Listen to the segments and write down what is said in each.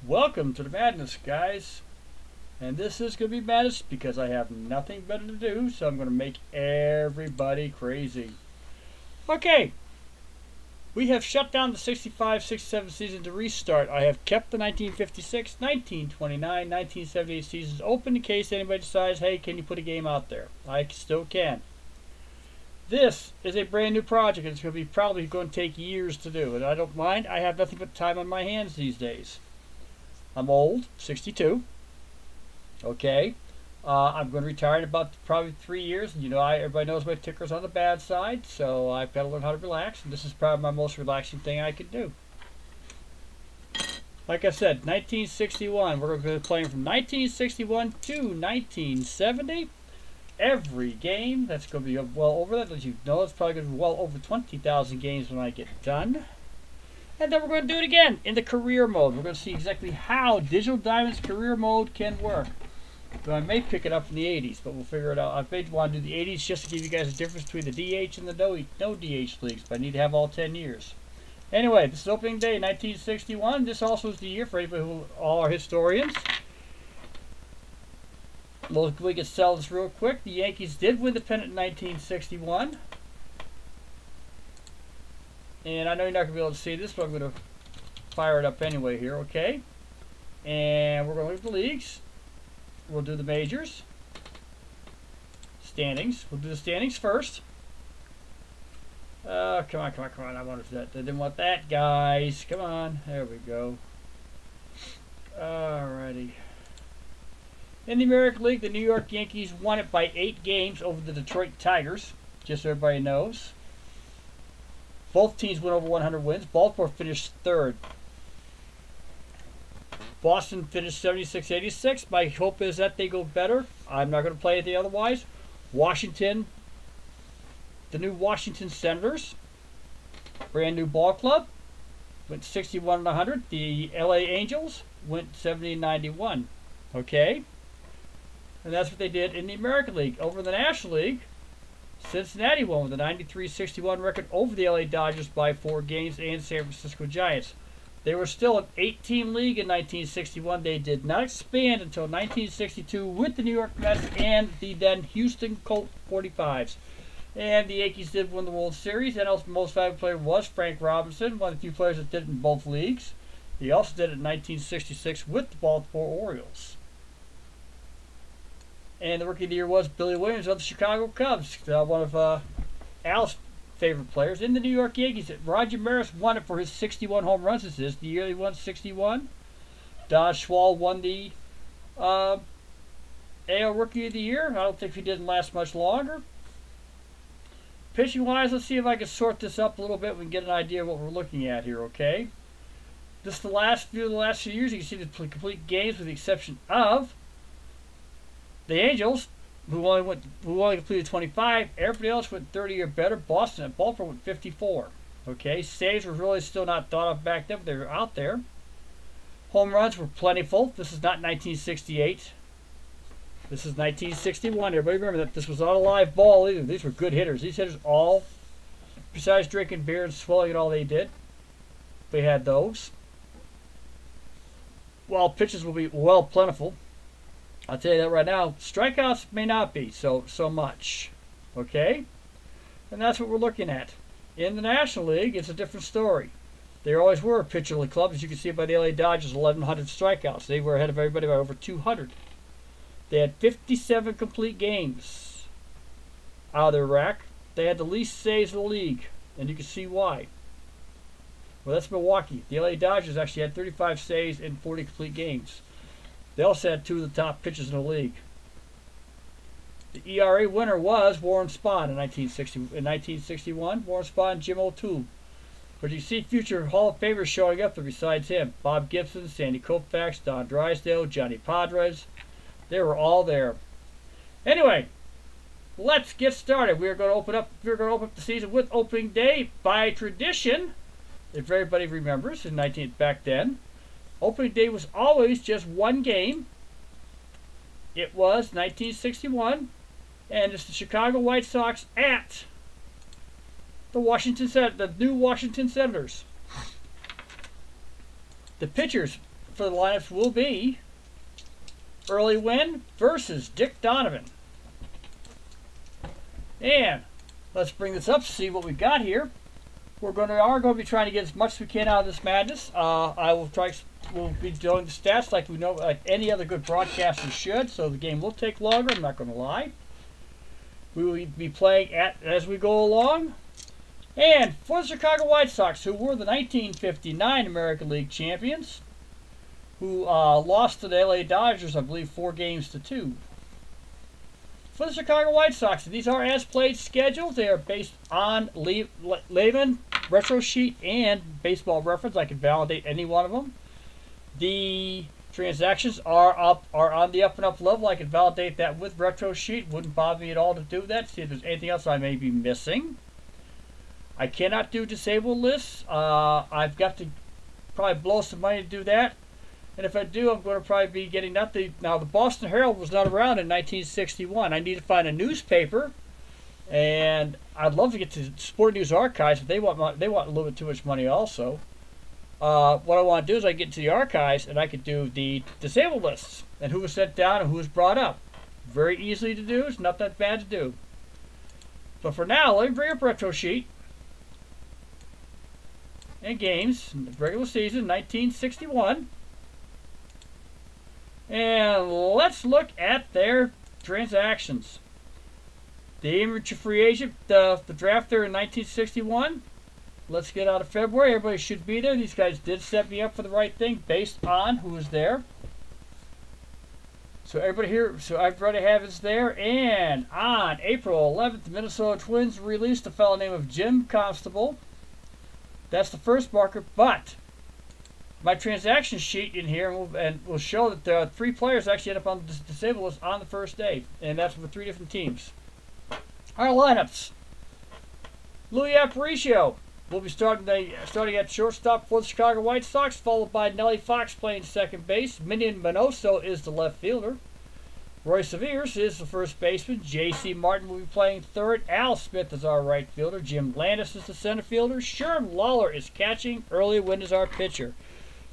Welcome to the madness, guys. And this is going to be madness because I have nothing better to do, so I'm going to make everybody crazy. Okay. We have shut down the 65-67 season to restart. I have kept the 1956, 1929, 1978 seasons open in case anybody decides, hey, can you put a game out there? I still can. This is a brand new project. It's going to be probably going to take years to do, and I don't mind. I have nothing but time on my hands these days. I'm old, 62. Okay. I'm going to retire in about probably 3 years. And you know, everybody knows my ticker's on the bad side, so I've got to learn how to relax. And this is probably my most relaxing thing I can do. Like I said, 1961. We're going to be playing from 1961 to 1970. Every game, that's going to be well over that. As you know, it's probably going to be well over 20,000 games when I get done. And then we're going to do it again in the career mode. We're going to see exactly how Digital Diamond's career mode can work. So I may pick it up in the 80s, but we'll figure it out. I may want to do the 80s just to give you guys a difference between the DH and the no DH leagues, but I need to have all 10 years. Anyway, this is opening day, 1961. This also is the year for anybody who, all our historians. We can sell this real quick. The Yankees did win the pennant in 1961. And I know you're not going to be able to see this, but I'm going to fire it up anyway here, okay? And we're going to look at the leagues. We'll do the majors. Standings. We'll do the standings first. Come on. I wanted that. I didn't want that, guys. Come on. There we go. Alrighty. In the American League, the New York Yankees won it by 8 games over the Detroit Tigers. Just so everybody knows. Both teams went over 100 wins. Baltimore finished 3rd. Boston finished 76-86. My hope is that they go better. I'm not going to play anything otherwise. Washington, the new Washington Senators, brand new ball club, went 61-100. The LA Angels went 70-91. Okay? And that's what they did in the American League. Over in the National League, Cincinnati won with a 93-61 record over the LA Dodgers by 4 games and San Francisco Giants. They were still an 8-team league in 1961. They did not expand until 1962 with the New York Mets and the then Houston Colt 45s. And the Yankees did win the World Series. And also most valuable player was Frank Robinson, one of the few players that did it in both leagues. He also did it in 1966 with the Baltimore Orioles. And the Rookie of the Year was Billy Williams of the Chicago Cubs, one of Al's favorite players. In the New York Yankees, Roger Maris won it for his 61 home runs. This is the year he won 61. Don Schwal won the AL Rookie of the Year. I don't think he didn't last much longer. Pitching-wise, let's see if I can sort this up a little bit. We can get an idea of what we're looking at here, okay? This is the last few years. You can see the complete games with the exception of the Angels, who only completed 25. Everybody else went 30 or better. Boston and Baltimore went 54. Okay, saves were really still not thought of back then, but they were out there. Home runs were plentiful. This is not 1968. This is 1961. Everybody remember that this was not a live ball either. These were good hitters. These hitters all, besides drinking beer and swelling it all they did, they had those. While pitches will be well plentiful, I'll tell you that right now. Strikeouts may not be so much. Okay? And that's what we're looking at. In the National League, it's a different story. There always were a pitcherly club. As you can see by the LA Dodgers, 1,100 strikeouts. They were ahead of everybody by over 200. They had 57 complete games out of their rack. They had the least saves in the league. And you can see why. Well, that's Milwaukee. The LA Dodgers actually had 35 saves in 40 complete games. They also had 2 of the top pitchers in the league. The ERA winner was Warren Spahn in 1961. Warren Spahn, Jim O'Toole. But you see future Hall of Famers showing up there besides him. Bob Gibson, Sandy Koufax, Don Drysdale, Johnny Padres. They were all there. Anyway, let's get started. We're going to open up the season with opening day by tradition. If everybody remembers, back then. Opening day was always just one game. It was 1961, and it's the Chicago White Sox at the new Washington Senators. The pitchers for the lineups will be Early Wynn versus Dick Donovan. And let's bring this up to see what we got here. We're going to be trying to get as much as we can out of this madness. We'll be doing the stats like we know, like any other good broadcaster should. So the game will take longer. I'm not going to lie. We will be playing as we go along. And for the Chicago White Sox, who were the 1959 American League champions, who lost to the LA Dodgers, I believe, 4-2. For the Chicago White Sox, these are as played schedules. They are based on Lehman, Retro Sheet, and Baseball Reference. I can validate any one of them. The transactions are on the up and up level. I can validate that with Retro Sheet. Wouldn't bother me at all to do that. See if there's anything else I may be missing. I cannot do disabled lists. I've got to probably blow some money to do that. And if I do, I'm going to probably be getting now the Boston Herald was not around in 1961. I need to find a newspaper, and I'd love to get to Sporting News Archives, but they want a little bit too much money also. What I want to do is I get to the archives and I could do the disabled lists and who was sent down and who was brought up. Very easy to do. It's not that bad to do. But for now, let me bring up Retro Sheet and games, regular season 1961. And let's look at their transactions. The amateur free agent, the draft there in 1961. Let's get out of February. Everybody should be there. These guys did set me up for the right thing based on who was there. So everybody have is there. And on April 11th, the Minnesota Twins released a fellow named Jim Constable. That's the first marker, but my transaction sheet in here will show that the 3 players actually end up on the disabled list on the first day, and that's for 3 different teams. Our lineups: Louis Aparicio will be starting at shortstop for the Chicago White Sox, followed by Nellie Fox playing second base. Minion Minoso is the left fielder. Roy Severes is the first baseman. J.C. Martin will be playing third. Al Smith is our right fielder. Jim Landis is the center fielder. Sherm Lawler is catching. Early Wynn is our pitcher.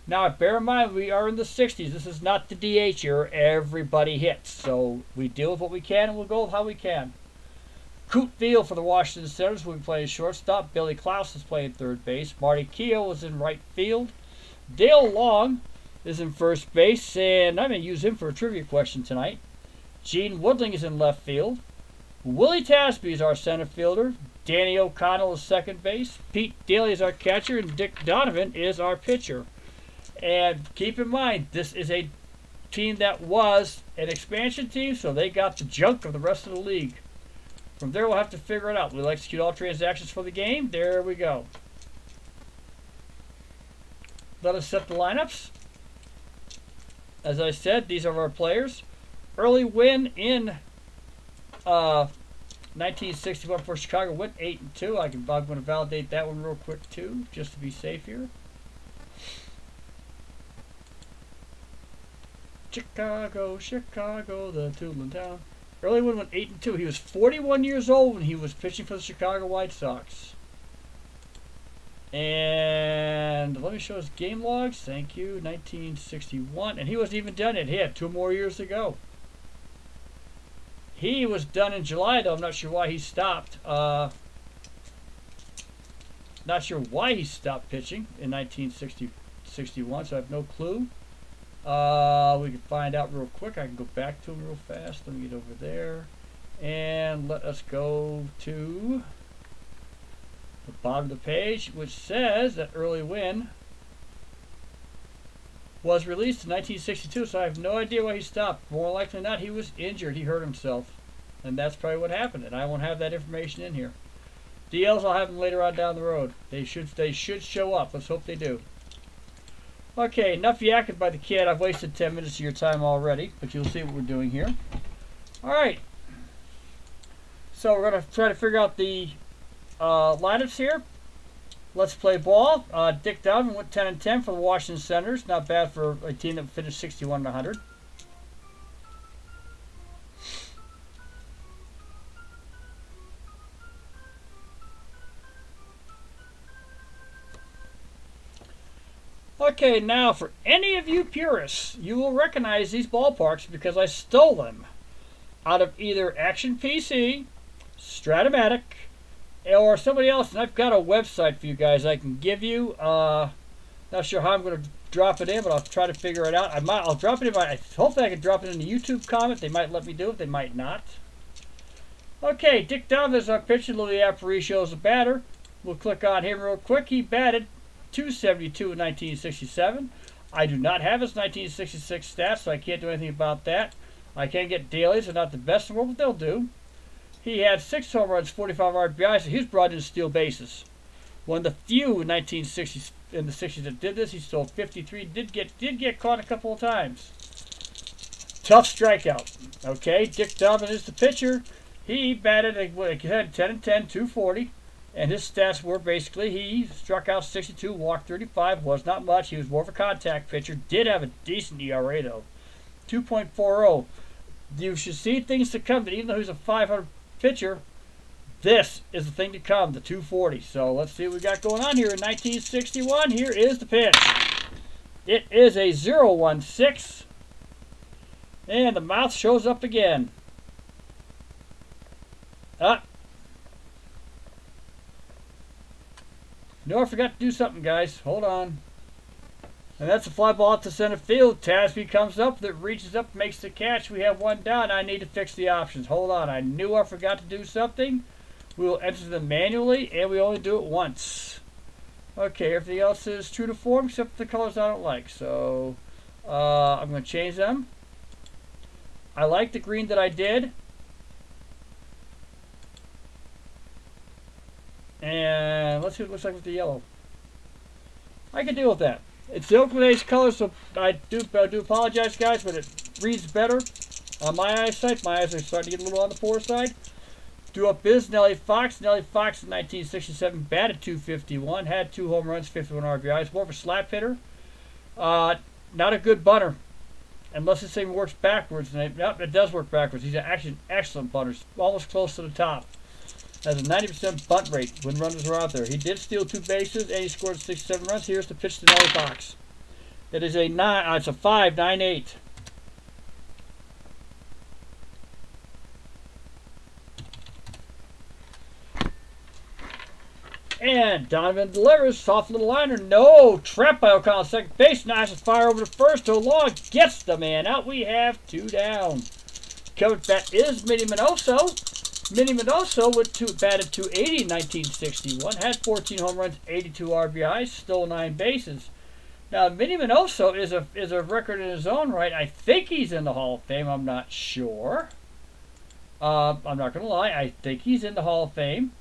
Now, bear in mind, we are in the 60s. This is not the DH year. Everybody hits. So we deal with what we can, and we'll go with how we can. Coot Field for the Washington Senators will be playing shortstop. Billy Klaus is playing third base. Marty Keough is in right field. Dale Long is in first base, and I'm going to use him for a trivia question tonight. Gene Woodling is in left field. Willie Tasby is our center fielder. Danny O'Connell is second base. Pete Daly is our catcher, and Dick Donovan is our pitcher. And keep in mind, this is a team that was an expansion team, so they got the junk of the rest of the league. From there, we'll have to figure it out. We'll execute all transactions for the game. There we go. Let us set the lineups. As I said, these are our players. Early Wynn in 1961 for Chicago went 8-2. I'm going to validate that one real quick too, just to be safe here. Chicago, Chicago, the Toodlin' town. Early Wynn went 8-2. He was 41 years old when he was pitching for the Chicago White Sox. And let me show his game logs. Thank you. 1961. And he wasn't even done yet. He had 2 more years to go. He was done in July, though. I'm not sure why he stopped. Not sure why he stopped pitching in 1961, so I have no clue. We can find out real quick. I can go back to him real fast. Let me get over there. And let us go to the bottom of the page, which says that Early Wynn was released in 1962, so I have no idea why he stopped. More likely than not, he was injured. He hurt himself. And that's probably what happened. And I won't have that information in here. DLs, I'll have them later on down the road. They should show up. Let's hope they do. Okay, enough yakking by the kid. I've wasted 10 minutes of your time already, but you'll see what we're doing here. Alright. So we're going to try to figure out the lineups here. Let's play ball. Dick Donovan went 10-10 for the Washington Senators. Not bad for a team that finished 61-100. Okay, now for any of you purists, you will recognize these ballparks because I stole them out of either Action PC, Stratomatic, or somebody else. And I've got a website for you guys I can give you. Not sure how I'm going to drop it in, but I'll try to figure it out. I'll drop it in. Hopefully I can drop it in the YouTube comment. They might let me do it. They might not. Okay, Dick Donovan is our pitcher. Louis Apari shows the batter. We'll click on him real quick. He batted .272 in 1967. I do not have his 1966 stats, so I can't do anything about that. I can get dailies. They're not the best in the world, but they'll do. He had 6 home runs, 45 RBIs, so he was brought in to steal bases. One of the few in 1960s in the 60s that did this. He stole 53. Did get caught a couple of times. Tough strikeout. Okay, Dick Donovan is the pitcher. He batted, he had 10 and 10, 240. And his stats were basically he struck out 62, walked 35, was not much. He was more of a contact pitcher. Did have a decent ERA, though. 2.40. You should see things to come. But even though he's a 500 pitcher, this is the thing to come, the 240. So let's see what we got going on here in 1961. Here is the pitch. It is a 0-1-6. And the mouth shows up again. No, I forgot to do something, guys. Hold on. And that's a fly ball out to center field. Tasby comes up, that reaches up, makes the catch. We have one down. I need to fix the options. Hold on. I knew I forgot to do something. We will enter them manually, and we only do it once. Okay, everything else is true to form except the colors I don't like. So I'm going to change them. I like the green that I did. And let's see what it looks like with the yellow. I can deal with that. It's the Oakland A's color, so I do apologize, guys, but it reads better on my eyesight. My eyes are starting to get a little on the poor side. Do up is Nellie Fox. Nellie Fox in 1967 batted .251, had 2 home runs, 51 RBIs. More of a slap hitter. Not a good bunter, unless this thing works backwards. And it does work backwards. He's actually an excellent bunter, almost close to the top. Has a 90% bunt rate when runners are out there. He did steal 2 bases, and he scored 67 runs. Here's the pitch to Nellie Fox. It is a 5.98. And Donovan delivers. Soft little liner. No. Trapped by O'Connell second base. Nice fire over to first. O'Long gets the man out. We have 2 down. Covered bat is Minnie Minoso. Minnie Minoso batted .280 in 1961. Had 14 home runs, 82 RBIs, stole 9 bases. Now, Minnie Minoso is a record in his own right. I think he's in the Hall of Fame. I'm not sure. I'm not going to lie. I think he's in the Hall of Fame.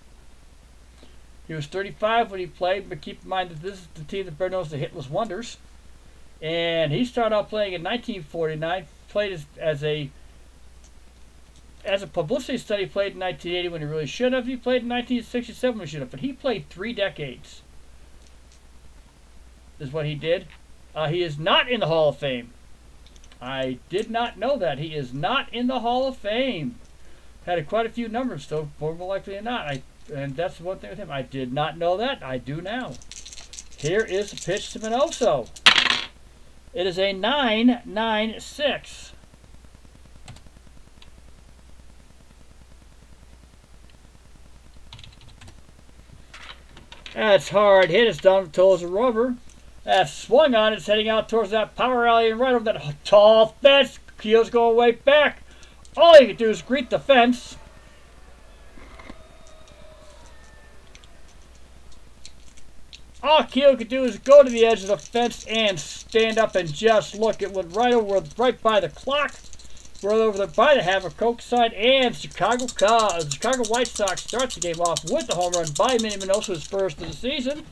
He was 35 when he played, but keep in mind that this is the team that better knows the hitless wonders. And he started out playing in 1949. Played as a publicity study, played in 1980 when he really should have. He played in 1967 when he should have. But he played 3 decades. Is what he did. He is not in the Hall of Fame. I did not know that. He is not in the Hall of Fame. Had quite a few numbers, though, more likely than not. And that's one thing with him. I did not know that. I do now. Here is the pitch to Minoso. It is a 9.96. That's hard hit. It's down the toes of rubber. That's swung on. It's heading out towards that power alley and right over that tall fence. Keel's going way back. All you can do is greet the fence. All Keel could do is go to the edge of the fence and stand up and just look. It went right over, right by the clock. Right over there by the Havercoke side, and the Chicago White Sox starts the game off with the home run by Minnie Minoso, his first of the season,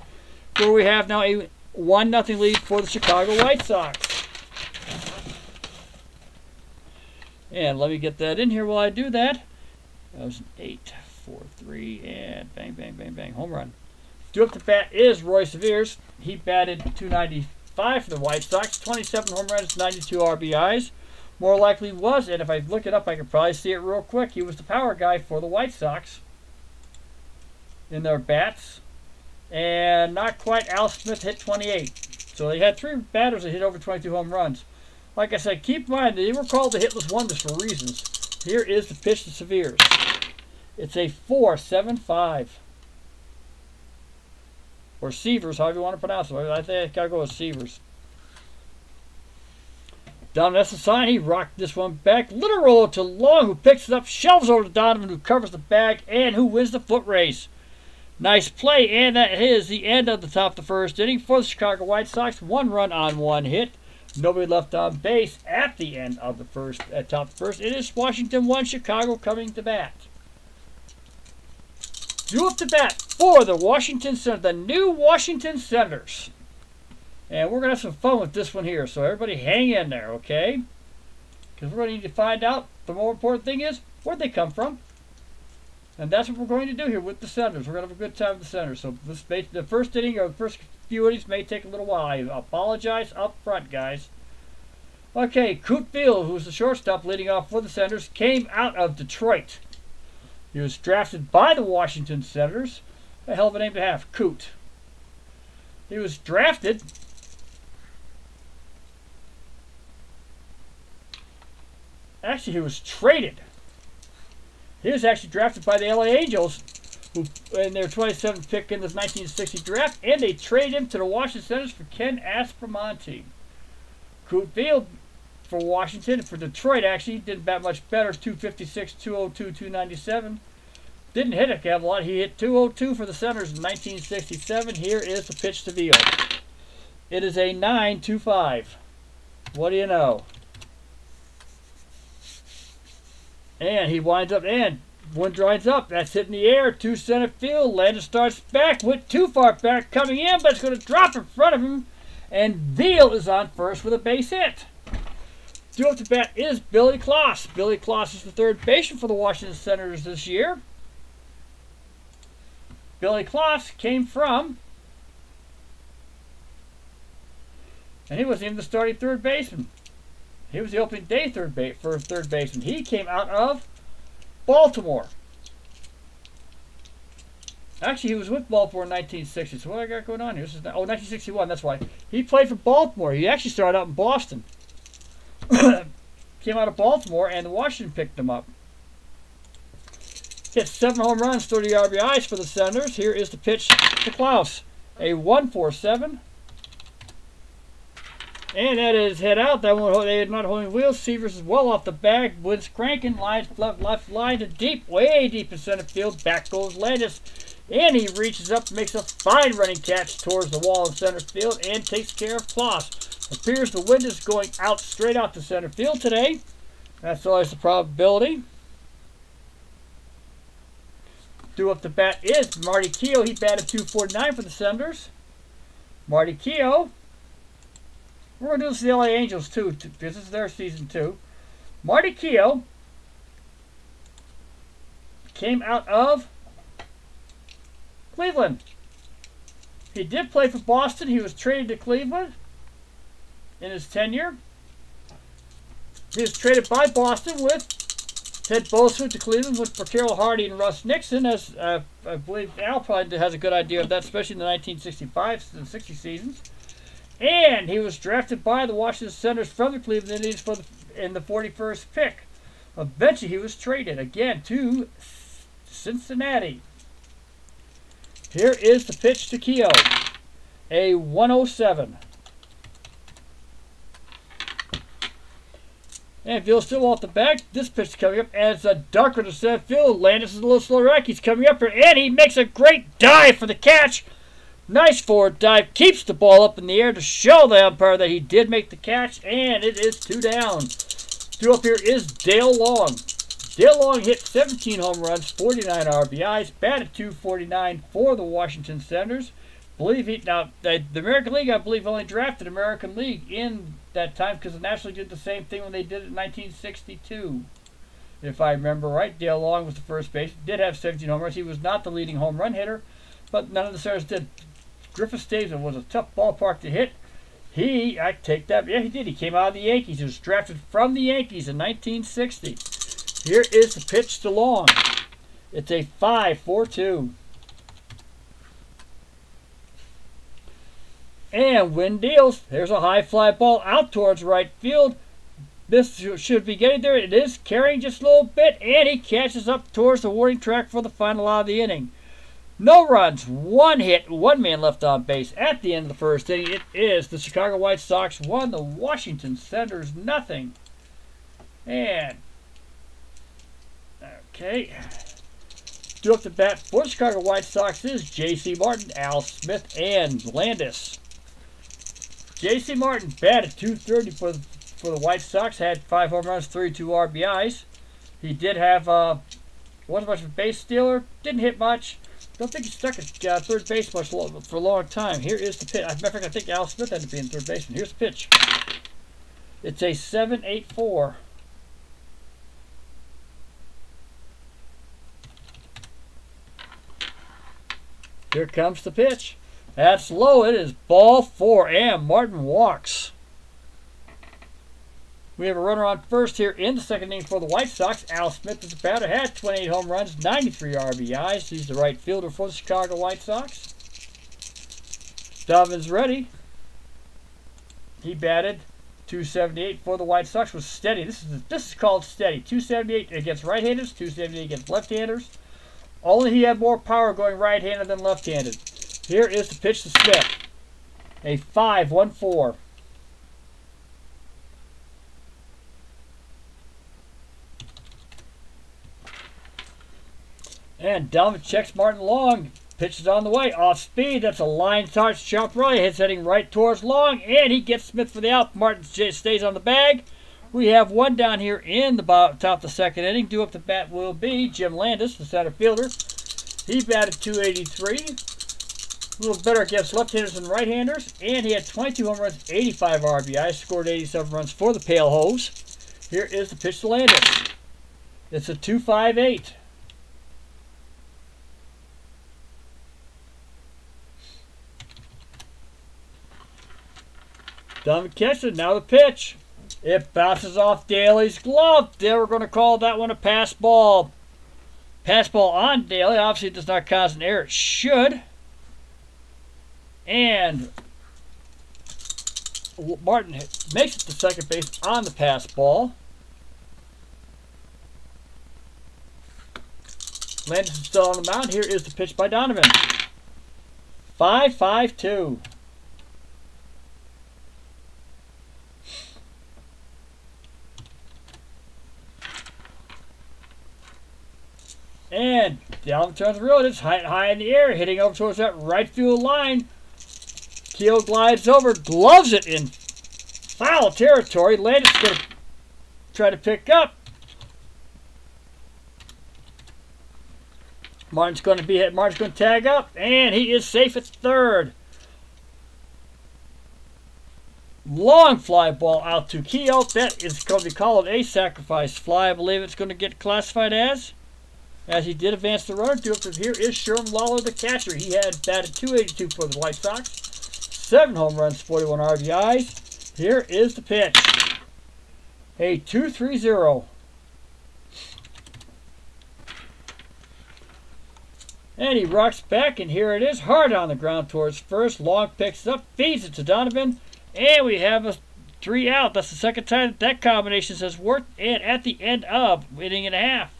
where we have now a 1-0 lead for the Chicago White Sox. And let me get that in here while I do that. That was an 8-4-3, and bang, bang, bang, bang, home run. Due up to bat is Roy Severes. He batted .295 for the White Sox, 27 home runs, 92 RBIs. More likely was, and if I look it up, I could probably see it real quick. He was the power guy for the White Sox in their bats. And not quite. Al Smith hit 28. So they had 3 batters that hit over 22 home runs. Like I said, keep in mind, they were called the hitless wonders for reasons. Here is the pitch to Severes. It's a 4.75. Or Severs, however you want to pronounce it. I think I gotta go with Severs. Donovan, that's the sign. He rocked this one back. Little roll to Long, who picks it up, shelves over to Donovan, who covers the bag, and who wins the foot race. Nice play, and that is the end of the top of the first inning for the Chicago White Sox. 1 run on 1 hit. Nobody left on base at the end of the first, at top of the first. It is Washington 1, Chicago coming to bat. Due up to bat for the Washington Senators, the new Washington Senators. And we're going to have some fun with this one here, so everybody hang in there, okay? Because we're going to need to find out, the more important thing is, where'd they come from? And that's what we're going to do here with the Senators. We're going to have a good time with the Senators. So the first inning or the first few innings may take a little while. I apologize up front, guys. Okay, Coot Field, who's the shortstop leading off for the Senators, came out of Detroit. He was drafted by the Washington Senators. A hell of a name to have, Coot. He was drafted actually, he was traded. He was actually drafted by the LA Angels, who in their 27th pick in the 1960 draft, and they traded him to the Washington Senators for Ken Aspromonte. Coot Field for Washington, for Detroit actually, didn't bat much better, 256, 202, 297. Didn't hit a heck of a lot. He hit 202 for the Senators in 1967. Here is the pitch to Field. It is a 9.25. What do you know? And he winds up, and one drives up. That's hit in the air to center field. Landon starts back, went too far back, coming in, but it's going to drop in front of him. And Veal is on first with a base hit. Due up to bat is Billy Kloss. Billy Kloss is the third baseman for the Washington Senators this year. Billy Kloss came from, and he wasn't even the starting third baseman. He was the opening day third baseman. He came out of Baltimore. Actually, he was with Baltimore in 1960. So what I got going on here? This is 1961. That's why he played for Baltimore. He actually started out in Boston. Came out of Baltimore, and the Washington picked him up. Hit 7 home runs, 30 RBIs for the Senators. Here is the pitch to Klaus. A 1.47. And that is hit out. That one, they are not holding wheels. Severs is well off the bag. Wynn's cranking. Lines left line to deep, way deep in center field. Back goes Landis. And he reaches up, makes a fine running catch towards the wall in center field, and takes care of Kloss. Appears the wind is going out straight out to center field today. That's always the probability. Due up the bat is Marty Keough. He batted 249 for the Senators. Marty Keough. We're going to do this to the LA Angels too, because this is their season too. Marty Keough came out of Cleveland. He did play for Boston. He was traded to Cleveland in his tenure. He was traded by Boston with Ted Boswick to Cleveland for Carroll Hardy and Russ Nixon. As I believe Al probably has a good idea of that, especially in the 1965 and 60 seasons. And he was drafted by the Washington Senators from the Cleveland Indians in the 41st pick. Eventually, he was traded again to Cincinnati. Here is the pitch to Keough. A 107. And Veal's still off the back. This pitch is coming up as a darker to center field. Landis is a little slower back. He's coming up here, and he makes a great dive for the catch. Nice forward dive. Keeps the ball up in the air to show the umpire that he did make the catch, and it is 2 down. Due up here is Dale Long. Dale Long hit 17 home runs, 49 RBIs, batted 249 for the Washington Senators. Now, the American League, I believe, only drafted American League in that time because the National League did the same thing when they did it in 1962. If I remember right, Dale Long was the first base. Did have 17 home runs. He was not the leading home run hitter, but none of the Senators did. Griffith Stadium was a tough ballpark to hit. I take that. Yeah, he did. He came out of the Yankees. He was drafted from the Yankees in 1960. Here is the pitch to Long. It's a 5.42. And Wynn deals. There's a high fly ball out towards right field. This should be getting there. It is carrying just a little bit, and he catches up towards the warning track for the final out of the inning. No runs, one hit, one man left on base at the end of the first inning. It is the Chicago White Sox 1, the Washington Senators nothing. And, okay, due up the bat for the Chicago White Sox is J.C. Martin, Al Smith, and Landis. J.C. Martin batted .230 for the White Sox, had 5 home runs, 32 RBIs. He did have, wasn't much of a base stealer, didn't hit much. Don't think he stuck at third base much for a long time. Here is the pitch. As a matter of fact, I think Al Smith had to be in third baseman. Here's the pitch. It's a 7-8-4. Here comes the pitch. That's low. It is ball 4, and Martin walks. We have a runner on first here in the second inning for the White Sox. Al Smith is the batter, had 28 home runs, 93 RBIs. He's the right fielder for the Chicago White Sox. Donovan's ready. He batted .278 for the White Sox. Was steady. This is called steady. .278 against right-handers, .278 against left-handers. Only he had more power going right-handed than left-handed. Here is the pitch to Smith. A 5-1-4. And Donovan checks Martin long. Pitch is on the way. Off speed. That's a line touch. Jump right. Hits heading right towards long. And he gets Smith for the out. Martin stays on the bag. We have one down here in the top of the second inning. Due up the bat will be Jim Landis, the center fielder. He batted .283. A little better against left-handers than right-handers. And he had 22 home runs, 85 RBIs. Scored 87 runs for the Pale Hose. Here is the pitch to Landis. It's a 2-5-8. Donovan catches it. Now the pitch. It bounces off Daly's glove. They were going to call that one a pass ball. Pass ball on Daly. Obviously, it does not cause an error. It should. And Martin makes it to second base on the pass ball. Landis is still on the mound. Here is the pitch by Donovan. 5-5-2. And Donovan turns the road. It's high in the air, hitting over towards that right field line. Keel glides over, gloves it in foul territory. Landis is going to try to pick up. Martin's going to be hit. Martin's going to tag up, and he is safe at third. Long fly ball out to Keel. That is going to be called a sacrifice fly. I believe it's going to get classified as he did advance the runner. Here is Sherman Lawler, the catcher. He had batted .282 for the White Sox. 7 home runs, 41 RBIs. Here is the pitch. A 2-3-0. And he rocks back, and here it is. Hard on the ground towards first. Long picks it up, feeds it to Donovan. And we have a 3 out. That's the second time that combination has worked. And at the end of inning and a half,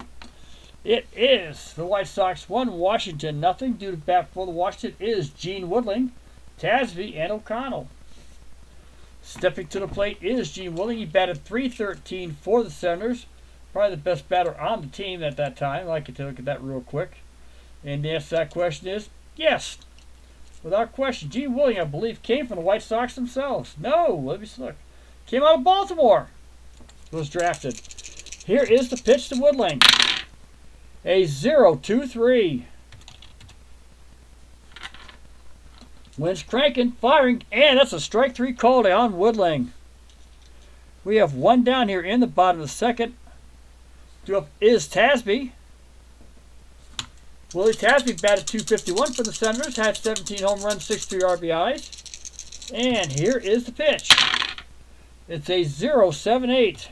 it is the White Sox 1, Washington nothing. Due to bat for the Washington is Gene Woodling, Tasby, and O'Connell. Stepping to the plate is Gene Woodling. He batted .313 for the Senators. Probably the best batter on the team at that time. I'd like to look at that real quick. And the answer to that question is yes. Without question, Gene Woodling, I believe, came from the White Sox themselves. No, let me look. Came out of Baltimore. Was drafted. Here is the pitch to Woodling. A 0-2-3. Wynn's cranking, firing, and that's a strike 3 called on Woodling. We have one down here in the bottom of the second. Due up is Tasby. Willie Tasby batted .251 for the Senators, had 17 home runs, 63 RBIs. And here is the pitch. It's a 0-7-8.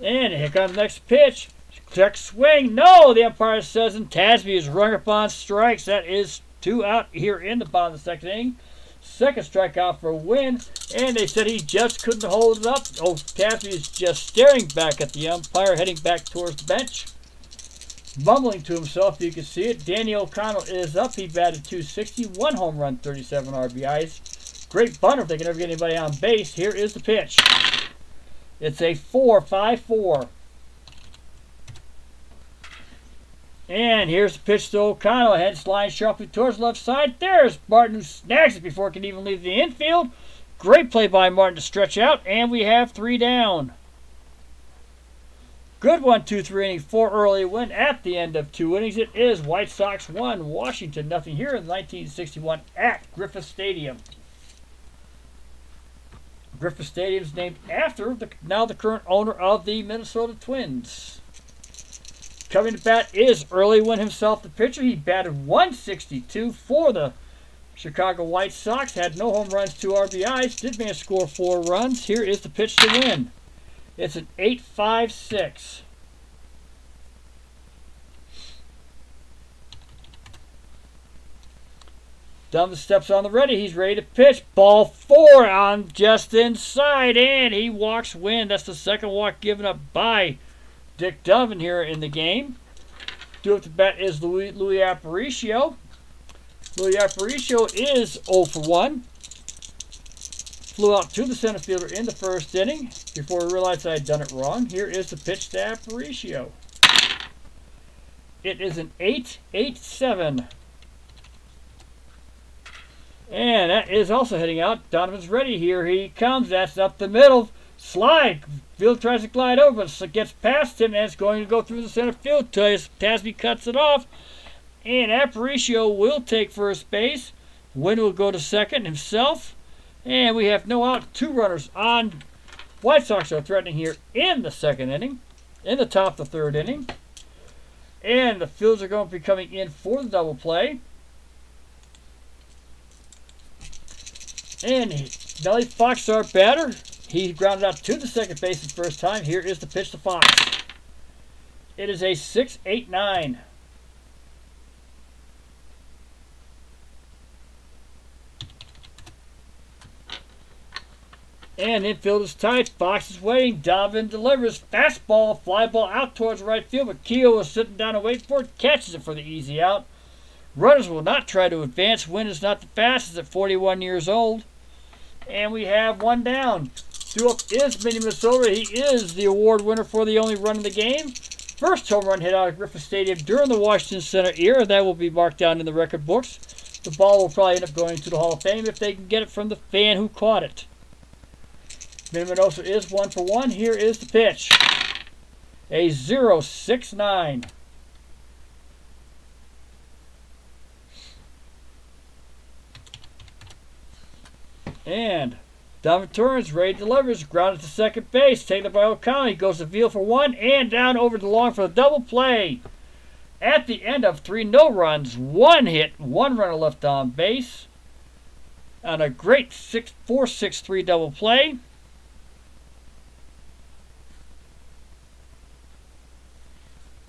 And here comes the next pitch. Check swing. No, the umpire says, and Tasby is rung upon strikes. That is 2 out here in the bottom of the second inning. Second strikeout for Wynn, and they said he just couldn't hold it up. Oh, Tasby is just staring back at the umpire, heading back towards the bench. Mumbling to himself, you can see it. Danny O'Connell is up. He batted .260, 1 home run, 37 RBIs. Great bunter if they can ever get anybody on base. Here is the pitch. It's a 4-5-4. And here's the pitch to O'Connell. Head line sharply towards the left side. There's Martin, who snags it before it can even leave the infield. Great play by Martin to stretch out, and we have 3 down. Good 1-2-3 inning for early Win at the end of 2 innings. It is White Sox 1, Washington nothing here in 1961 at Griffith Stadium. Griffith Stadium is named after now the current owner of the Minnesota Twins. Coming to bat is Early Wynn himself, the pitcher. He batted .162 for the Chicago White Sox. Had no home runs, 2 RBIs. Did manage to score 4 runs. Here is the pitch to Wynn. It's an 8-5-6. Donovan steps on the ready. He's ready to pitch. Ball 4 on just inside, and he walks Wynn. That's the second walk given up by Dick Donovan here in the game. Due up to bat is Louis Aparicio. Louis Aparicio is 0 for 1. Flew out to the center fielder in the first inning before he realized I had done it wrong. Here is the pitch to Aparicio. It is an 8-8-7. And that is also heading out. Donovan's ready. Here he comes. That's up the middle. Slide. Field tries to glide over, so it gets past him, and it's going to go through the center field. Tasby cuts it off, and Aparicio will take first base. Wynn will go to second himself, and we have no out. 2 runners on. White Sox are threatening here in the second inning, in the top of the third inning, and the fields are going to be coming in for the double play. And Nelly Fox, our batter. He grounded out to the second base the first time. Here is the pitch to Fox. It is a 6-8-9. And infield is tight. Fox is waiting. Donovan delivers. Fastball, fly ball out towards right field, but Keogh is sitting down and waiting for it. Catches it for the easy out. Runners will not try to advance. Wynn is not the fastest at 41 years old. And we have 1 down. Due up is Minnie Minnesota. He is the award winner for the only run in the game. First home run hit out of Griffith Stadium during the Washington Center era. That will be marked down in the record books. The ball will probably end up going to the Hall of Fame if they can get it from the fan who caught it. Minnie Minnesota is 1 for 1. Here is the pitch. A 0-6-9. And Donovan turns, ready delivers, grounded to second base, taken up by O'Connell. He goes to Veal for 1 and down over the long for the double play. At the end of 3 no runs, 1 hit, 1 runner left on base. On a great 4-6-3 double play.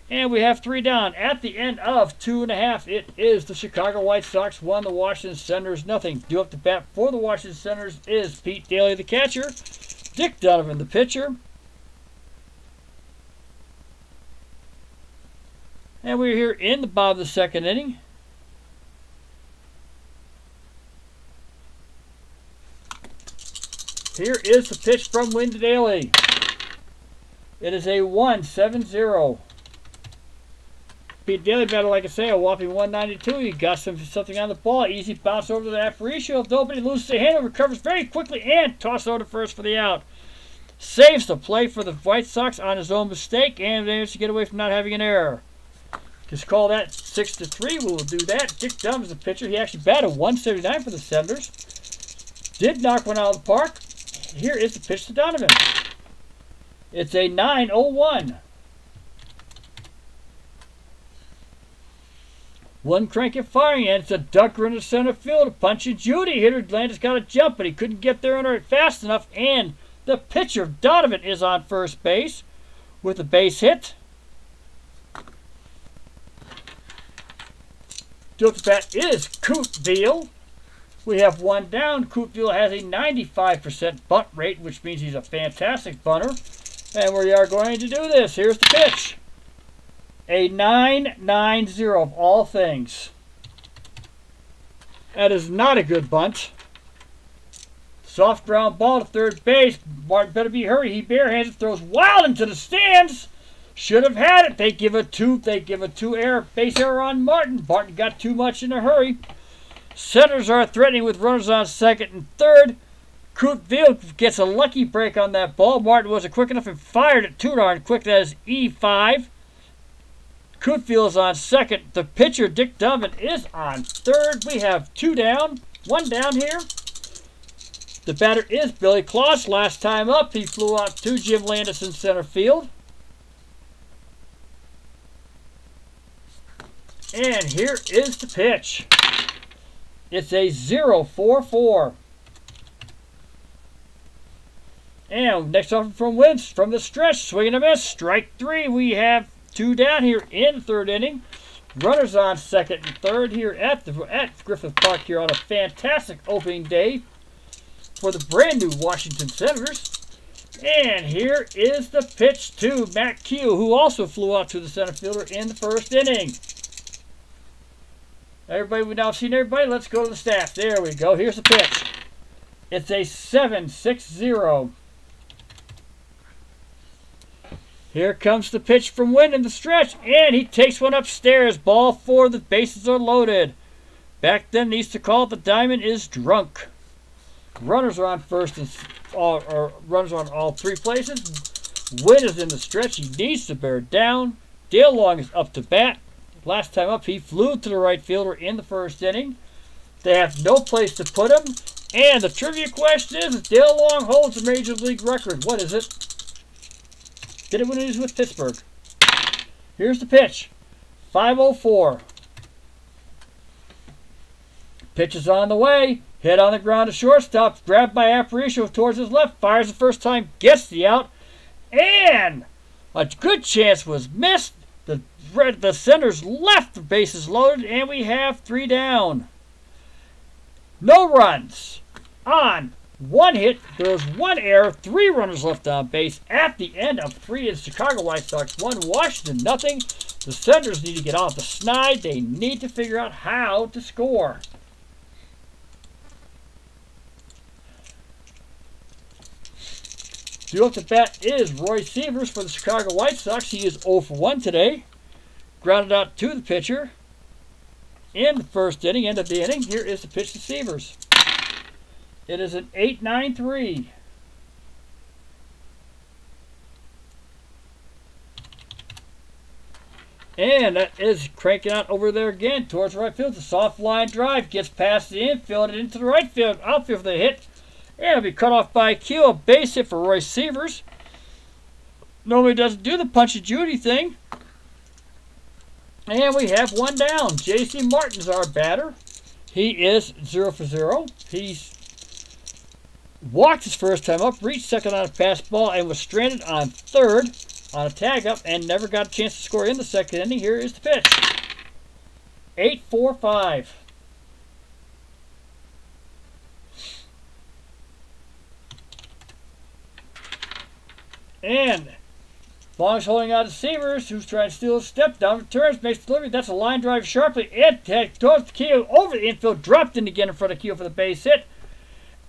And we have 3 down. At the end of 2.5, it is the Chicago White Sox 1, the Washington Senators nothing. Due up to bat for the Washington Senators is Pete Daly, the catcher. Dick Donovan, the pitcher. And we're here in the bottom of the second inning. Here is the pitch from Wynn to Daly. It is a 1-7-0. Pete Daly batted, like I say, a whopping 192. He got something on the ball. Easy bounce over to the Aparicio. Nobody loses the handle, recovers very quickly, and tosses over to first for the out. Saves the play for the White Sox on his own mistake, and manages to get away from not having an error. Just call that 6-3. We will do that. Dick Donovan is the pitcher. He actually batted 179 for the Senators. Did knock one out of the park. Here is the pitch to Donovan. It's a 9-0-1. One crank and firing, and it's a ducker in the center field. A punch and Judy. Hitter Landis got a jump, but he couldn't get there under it fast enough. And the pitcher, Donovan, is on first base with a base hit. Due to bat is Cootville. We have one down. Cootville has a 95% bunt rate, which means he's a fantastic bunter. And we are going to do this. Here's the pitch. A 9-9-0 of all things. That is not a good bunt. Soft ground ball to third base. Martin better be hurry. He barehands it, throws wild into the stands. Should have had it. They give a base error on Martin. Martin got too much in a hurry. Centers are threatening with runners on second and third. Cootville gets a lucky break on that ball. Martin wasn't quick enough and fired it too darn quick. That is E5. Cootville is on second. The pitcher, Dick Donovan, is on third. We have two down. One down here. The batter is Billy Kloss. Last time up, he flew out to Jim Landis in center field. And here is the pitch. It's a 0-4-4. And next offer from Wynn from the stretch. Swing and a miss. Strike three. We have two down here in the third inning. Runners on second and third here at Griffith Park here on a fantastic opening day for the brand new Washington Senators. And here is the pitch to Matt Q, who also flew out to the center fielder in the first inning. Everybody, we've now seen everybody. Let's go to the stats. There we go. Here's the pitch. It's a 7-6-0. Here comes the pitch from Wynn in the stretch, and he takes one upstairs. Ball four. The bases are loaded. Back then, they used to call it the diamond is drunk. Runners are on first and runners on all three places. Wynn is in the stretch. He needs to bear down. Dale Long is up to bat. Last time up, he flew to the right fielder in the first inning. They have no place to put him. And the trivia question is, if Dale Long holds a Major League record, what is it? Did it when he was with Pittsburgh? Here's the pitch. 5-0-4. Pitch is on the way. Hit on the ground to shortstop. Grabbed by Aparicio towards his left. Fires the first time. Gets the out. And a good chance was missed. The Senators left. The bases loaded. And we have three down. No runs on one hit. There was one error. Three runners left on base at the end of three. It's Chicago White Sox 1, Washington nothing. The Senators need to get off the snide. They need to figure out how to score. Due up to bat is Roy Sievers for the Chicago White Sox. He is 0 for 1 today. Grounded out to the pitcher in the first inning, end of the inning. Here is the pitch to Sievers. It is an 8-9-3. And that is cranking out over there again towards right field. The soft line drive gets past the infield and into the right field. Outfield for the hit. And it'll be cut off by Q. A base hit for Roy Sievers. Normally doesn't do the Punch and Judy thing. And we have one down. J.C. Martin's our batter. He is 0 for 0. He's walked his first time up, reached second on a fastball, and was stranded on third on a tag up and never got a chance to score in the second inning. Here is the pitch. 8-4-5. And Long's holding out to Sievers, who's trying to steal a step down, returns, makes the delivery. That's a line drive sharply. It towards Keo over the infield, dropped in again in front of Keo for the base hit.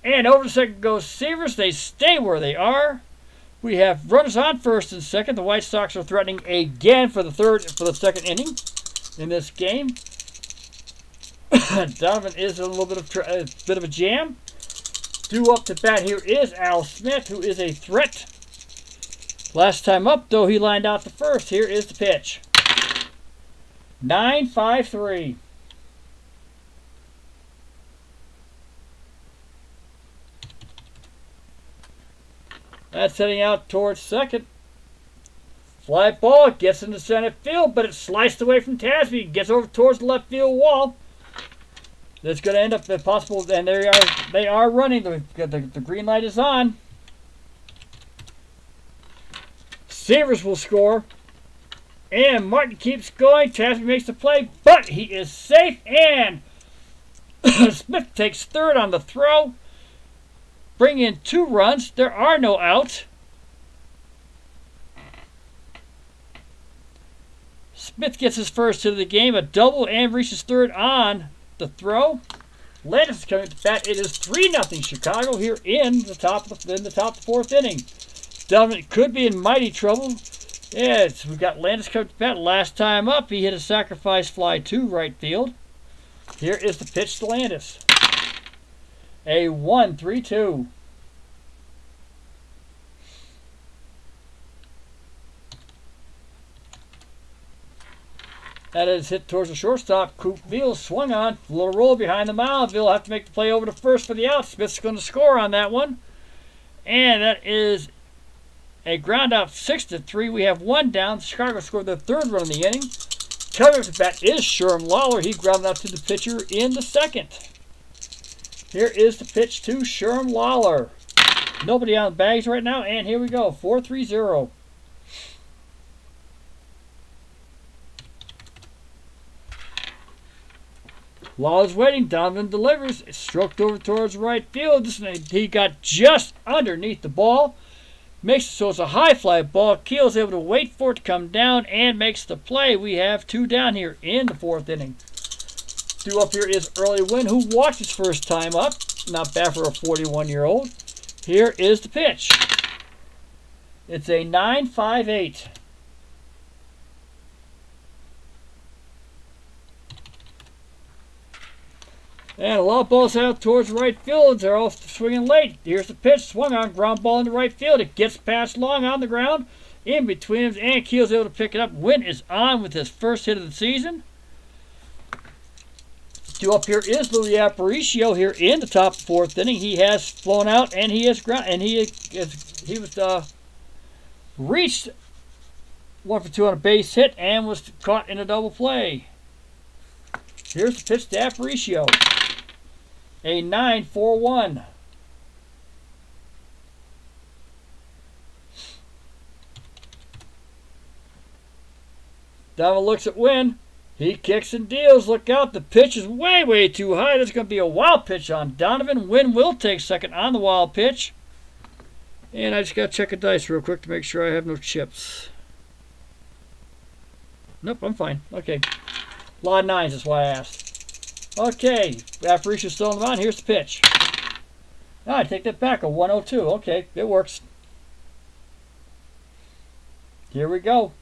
And over the second goes Sievers. They stay where they are. We have runners on first and second. The White Sox are threatening again for the second inning in this game. Donovan is a little bit of a jam. Due up to bat here is Al Smith, who is a threat. Last time up, though, he lined out the first. Here is the pitch. 9-5-3. That's heading out towards second. Fly ball gets into center field, but it's sliced away from Tasby. Gets over towards the left field wall. That's going to end up possible, and they are running. The green light is on. Sievers will score. And Martin keeps going. Tasby makes the play, but he is safe. And Smith takes third on the throw. Bring in 2 runs. There are no outs. Smith gets his first hit of the game, a double, and reaches third on the throw. Landis is coming to bat. It is 3-0 Chicago here in the top of the 4th inning. Donovan could be in mighty trouble. Yes, we've got Landis coming to bat. Last time up, he hit a sacrifice fly to right field. Here is the pitch to Landis. A 1-3-2. That is hit towards the shortstop. Coop Veal swung on. A little roll behind the mound. Veal will have to make the play over to first for the out. Smith's going to score on that one. And that is a ground out 6-3. We have 1 down. Chicago scored their 3rd run of the inning. Coming up to bat is Sherm Lawler. He grounded out to the pitcher in the 2nd. Here is the pitch to Sherm Lawler. Nobody on the bags right now. And here we go. 4-3-0. Lawler's waiting. Donovan delivers. It's stroked over towards right field. He got just underneath the ball. Makes it so it's a high fly ball. Keel's able to wait for it to come down and makes the play. We have 2 down here in the 4th inning. Due up here is Early Wynn, who walked his first time up. Not bad for a 41-year-old. Here is the pitch. It's a 9-5-8. And a lot of balls out towards right field. They're all swinging late. Here's the pitch. Swung on. Ground ball into right field. It gets past Long on the ground. In between him. And Keel's able to pick it up. Wynn is on with his first hit of the season. Due up here is Louis Aparicio here in the top 4th inning. He has flown out and he has ground. And he was reached 1 for 2 on a base hit and was caught in a double play. Here's the pitch to Aparicio. A 9-4-1. Donovan looks at Wynn. He kicks and deals. Look out. The pitch is way, way too high. There's going to be a wild pitch on Donovan. Wynn will take second on the wild pitch. And I just got to check a dice real quick to make sure I have no chips. Nope, I'm fine. Okay. A lot of 9s, that's why I asked. Okay, Aparicio's still on the mound. Here's the pitch. I take that back, a 102. Okay, it works. Here we go.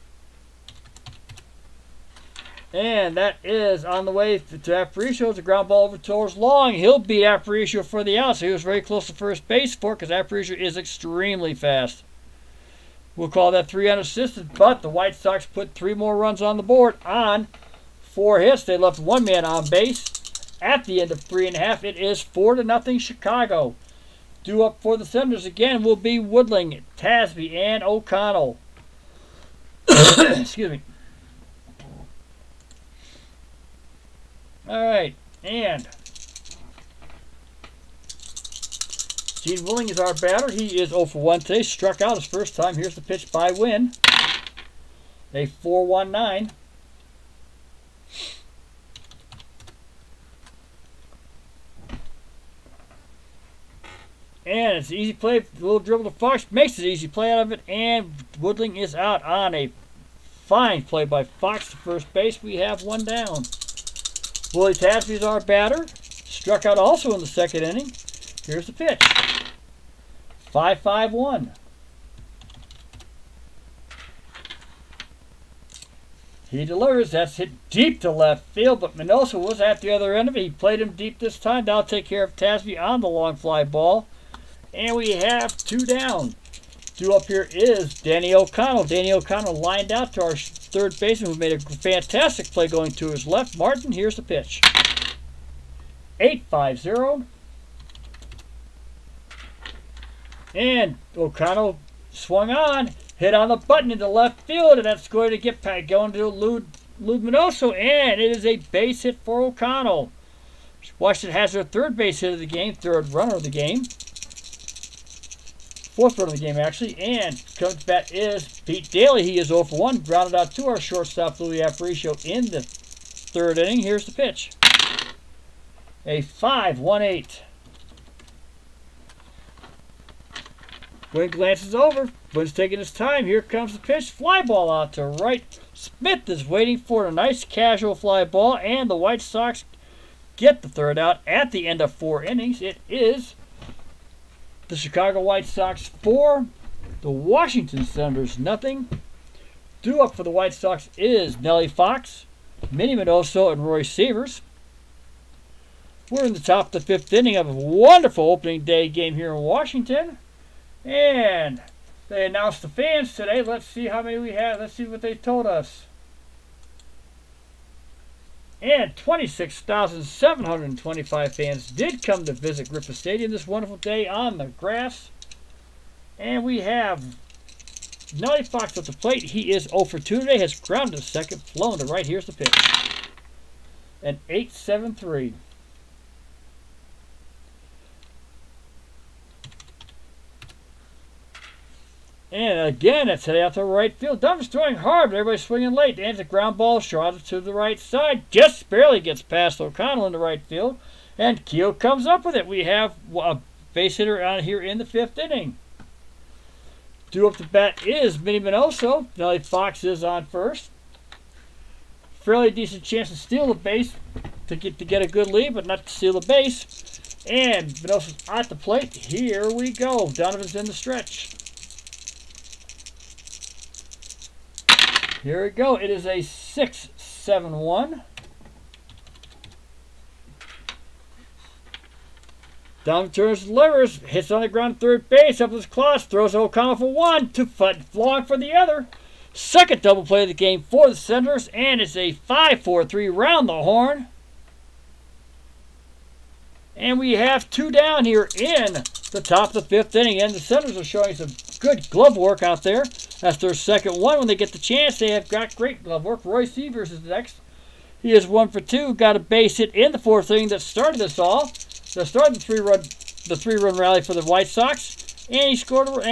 And that is on the way to Aparicio. It's a ground ball over towards Long. He'll beat Aparicio for the out, so he was very close to first base for it because Aparicio is extremely fast. We'll call that 3 unassisted, but the White Sox put 3 more runs on the board on 4 hits. They left 1 man on base. At the end of 3.5, it is 4-0 Chicago. Due up for the Senators again will be Woodling, Tasby, and O'Connell. Excuse me. All right, and Gene Woodling is our batter. He is 0 for 1 today. Struck out his first time. Here's the pitch by Wynn. A 4-1-9. And it's an easy play. A little dribble to Fox. Makes an easy play out of it. And Woodling is out on a fine play by Fox to first base. We have 1 down. Willie Tasby is our batter. Struck out also in the 2nd inning. Here's the pitch. 5-5-1. He delivers. That's hit deep to left field, but Minoso was at the other end of it. He played him deep this time. That'll take care of Tasby on the long fly ball. And we have 2 down. Due up here is Danny O'Connell. Danny O'Connell lined out to our 3rd baseman who made a fantastic play going to his left. Martin, here's the pitch. 8-5-0. And O'Connell swung on, hit on the button into left field, and that's going to get going to Lou Minoso, and it is a base hit for O'Connell. Washington has their 3rd base hit of the game, 3rd runner of the game. Fourth run of the game, actually. And coming to bat is Pete Daly. He is 0 for 1. Grounded out to our shortstop, Louis Aparicio, in the third inning. Here's the pitch. A 5-1-8. Wynn glances over. Wynn's taking his time. Here comes the pitch. Fly ball out to right. Smith is waiting for a nice casual fly ball, and the White Sox get the third out at the end of 4 innings. It is the Chicago White Sox 4, the Washington Senators nothing. Due up for the White Sox is Nellie Fox, Minnie Minoso, and Roy Severs. We're in the top of the 5th inning of a wonderful opening day game here in Washington. And they announced the fans today. Let's see how many we have. Let's see what they told us. And 26,725 fans did come to visit Griffith Stadium this wonderful day on the grass. And we have Nellie Fox at the plate. He is 0 for 2 today. Has grounded to second, flown to right. Here's the pitch. An 8-7-3. And again, it's headed out to right field. Donovan's throwing hard, but everybody's swinging late. And the ground ball shot to the right side. Just barely gets past O'Connell into right field. And Keel comes up with it. We have a base hitter out here in the 5th inning. Due up to bat is Minnie Minoso. Nellie Fox is on first. Fairly decent chance to steal the base to get a good lead, but not to steal the base. And Minoso's at the plate. Here we go. Donovan's in the stretch. Here we go. It is a 6-7-1. Donovan turns, delivers, hits on the ground third base, up his claws, throws O'Connell for 1, long for the other. Second double play of the game for the Senators, and it's a 5-4-3 round the horn. And we have 2 down here in the top of the 5th inning, and the Senators are showing some good glove work out there. That's their second one. When they get the chance, they have got great glove work. Roy Severs is next. He is 1 for 2. Got a base hit in the 4th inning that started this all. That started the three-run rally for the White Sox. And he has scored a run,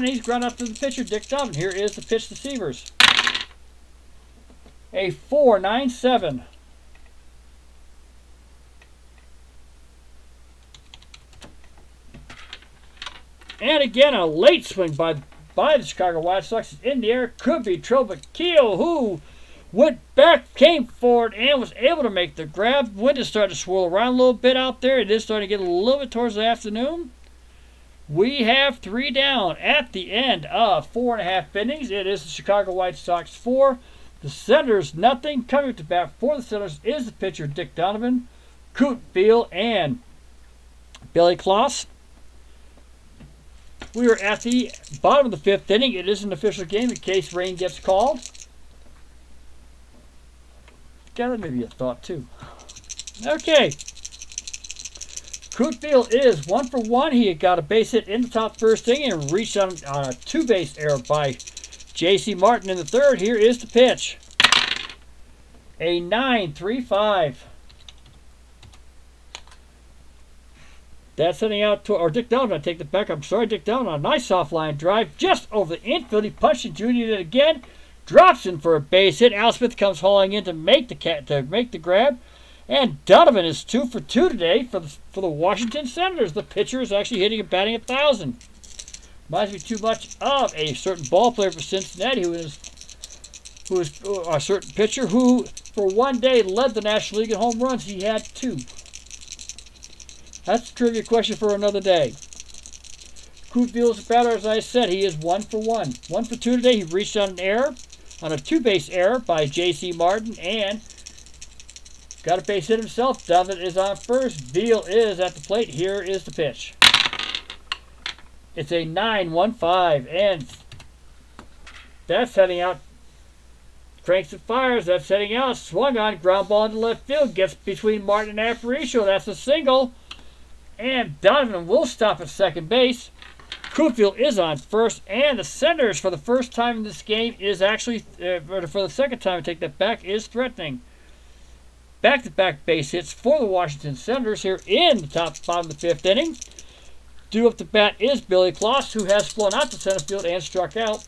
and he's grounded out to the pitcher, Dick Donovan. Here is the pitch to Severs. A 4-9-7. And again, a late swing by the Chicago White Sox. In the air, could be trouble, but Keel, who went back, came forward, and was able to make the grab. Wind is starting to swirl around a little bit out there. It is starting to get a little bit towards the afternoon. We have 3 down at the end of 4.5 innings. It is the Chicago White Sox 4, the Senators nothing. Coming to bat for the Senators is the pitcher Dick Donovan, Coot Field, and Billy Kloss. We are at the bottom of the 5th inning. It is an official game in case rain gets called. Got that maybe a thought too. Okay. Cootfield is 1 for 1. He had got a base hit in the top 1st inning and reached on a 2-base error by J.C. Martin in the 3rd. Here is the pitch. A 9-3-5. That's sending out to, or Dick Donovan, I take it back. I'm sorry, Dick Donovan, a nice soft line drive just over the infield. He punched and junior it again, drops in for a base hit. Al Smith comes hauling in to make the grab, and Donovan is 2 for 2 today for the Washington Senators. The pitcher is actually hitting and batting 1,000. Reminds me too much of a certain ball player for Cincinnati who is a certain pitcher who, for one day, led the National League in home runs. He had 2. That's a trivia question for another day. Cootfield's batter, as I said, he is 1 for 1. 1 for 2 today. He reached on an error, on a 2-base error by J.C. Martin, and got a base hit himself. Donovan is on first. Veal is at the plate. Here is the pitch. It's a 9-1-5, and that's heading out. Cranks and fires. That's heading out. Swung on. Ground ball into left field. Gets between Martin and Aparicio. That's a single. And Donovan will stop at second base. Cootfield is on first. And the Senators, for the first time in this game, is actually, for the second time, I take that back, is threatening. Back-to-back base hits for the Washington Senators here in the bottom of the 5th inning. Due up to bat is Billy Kloss, who has flown out to center field and struck out.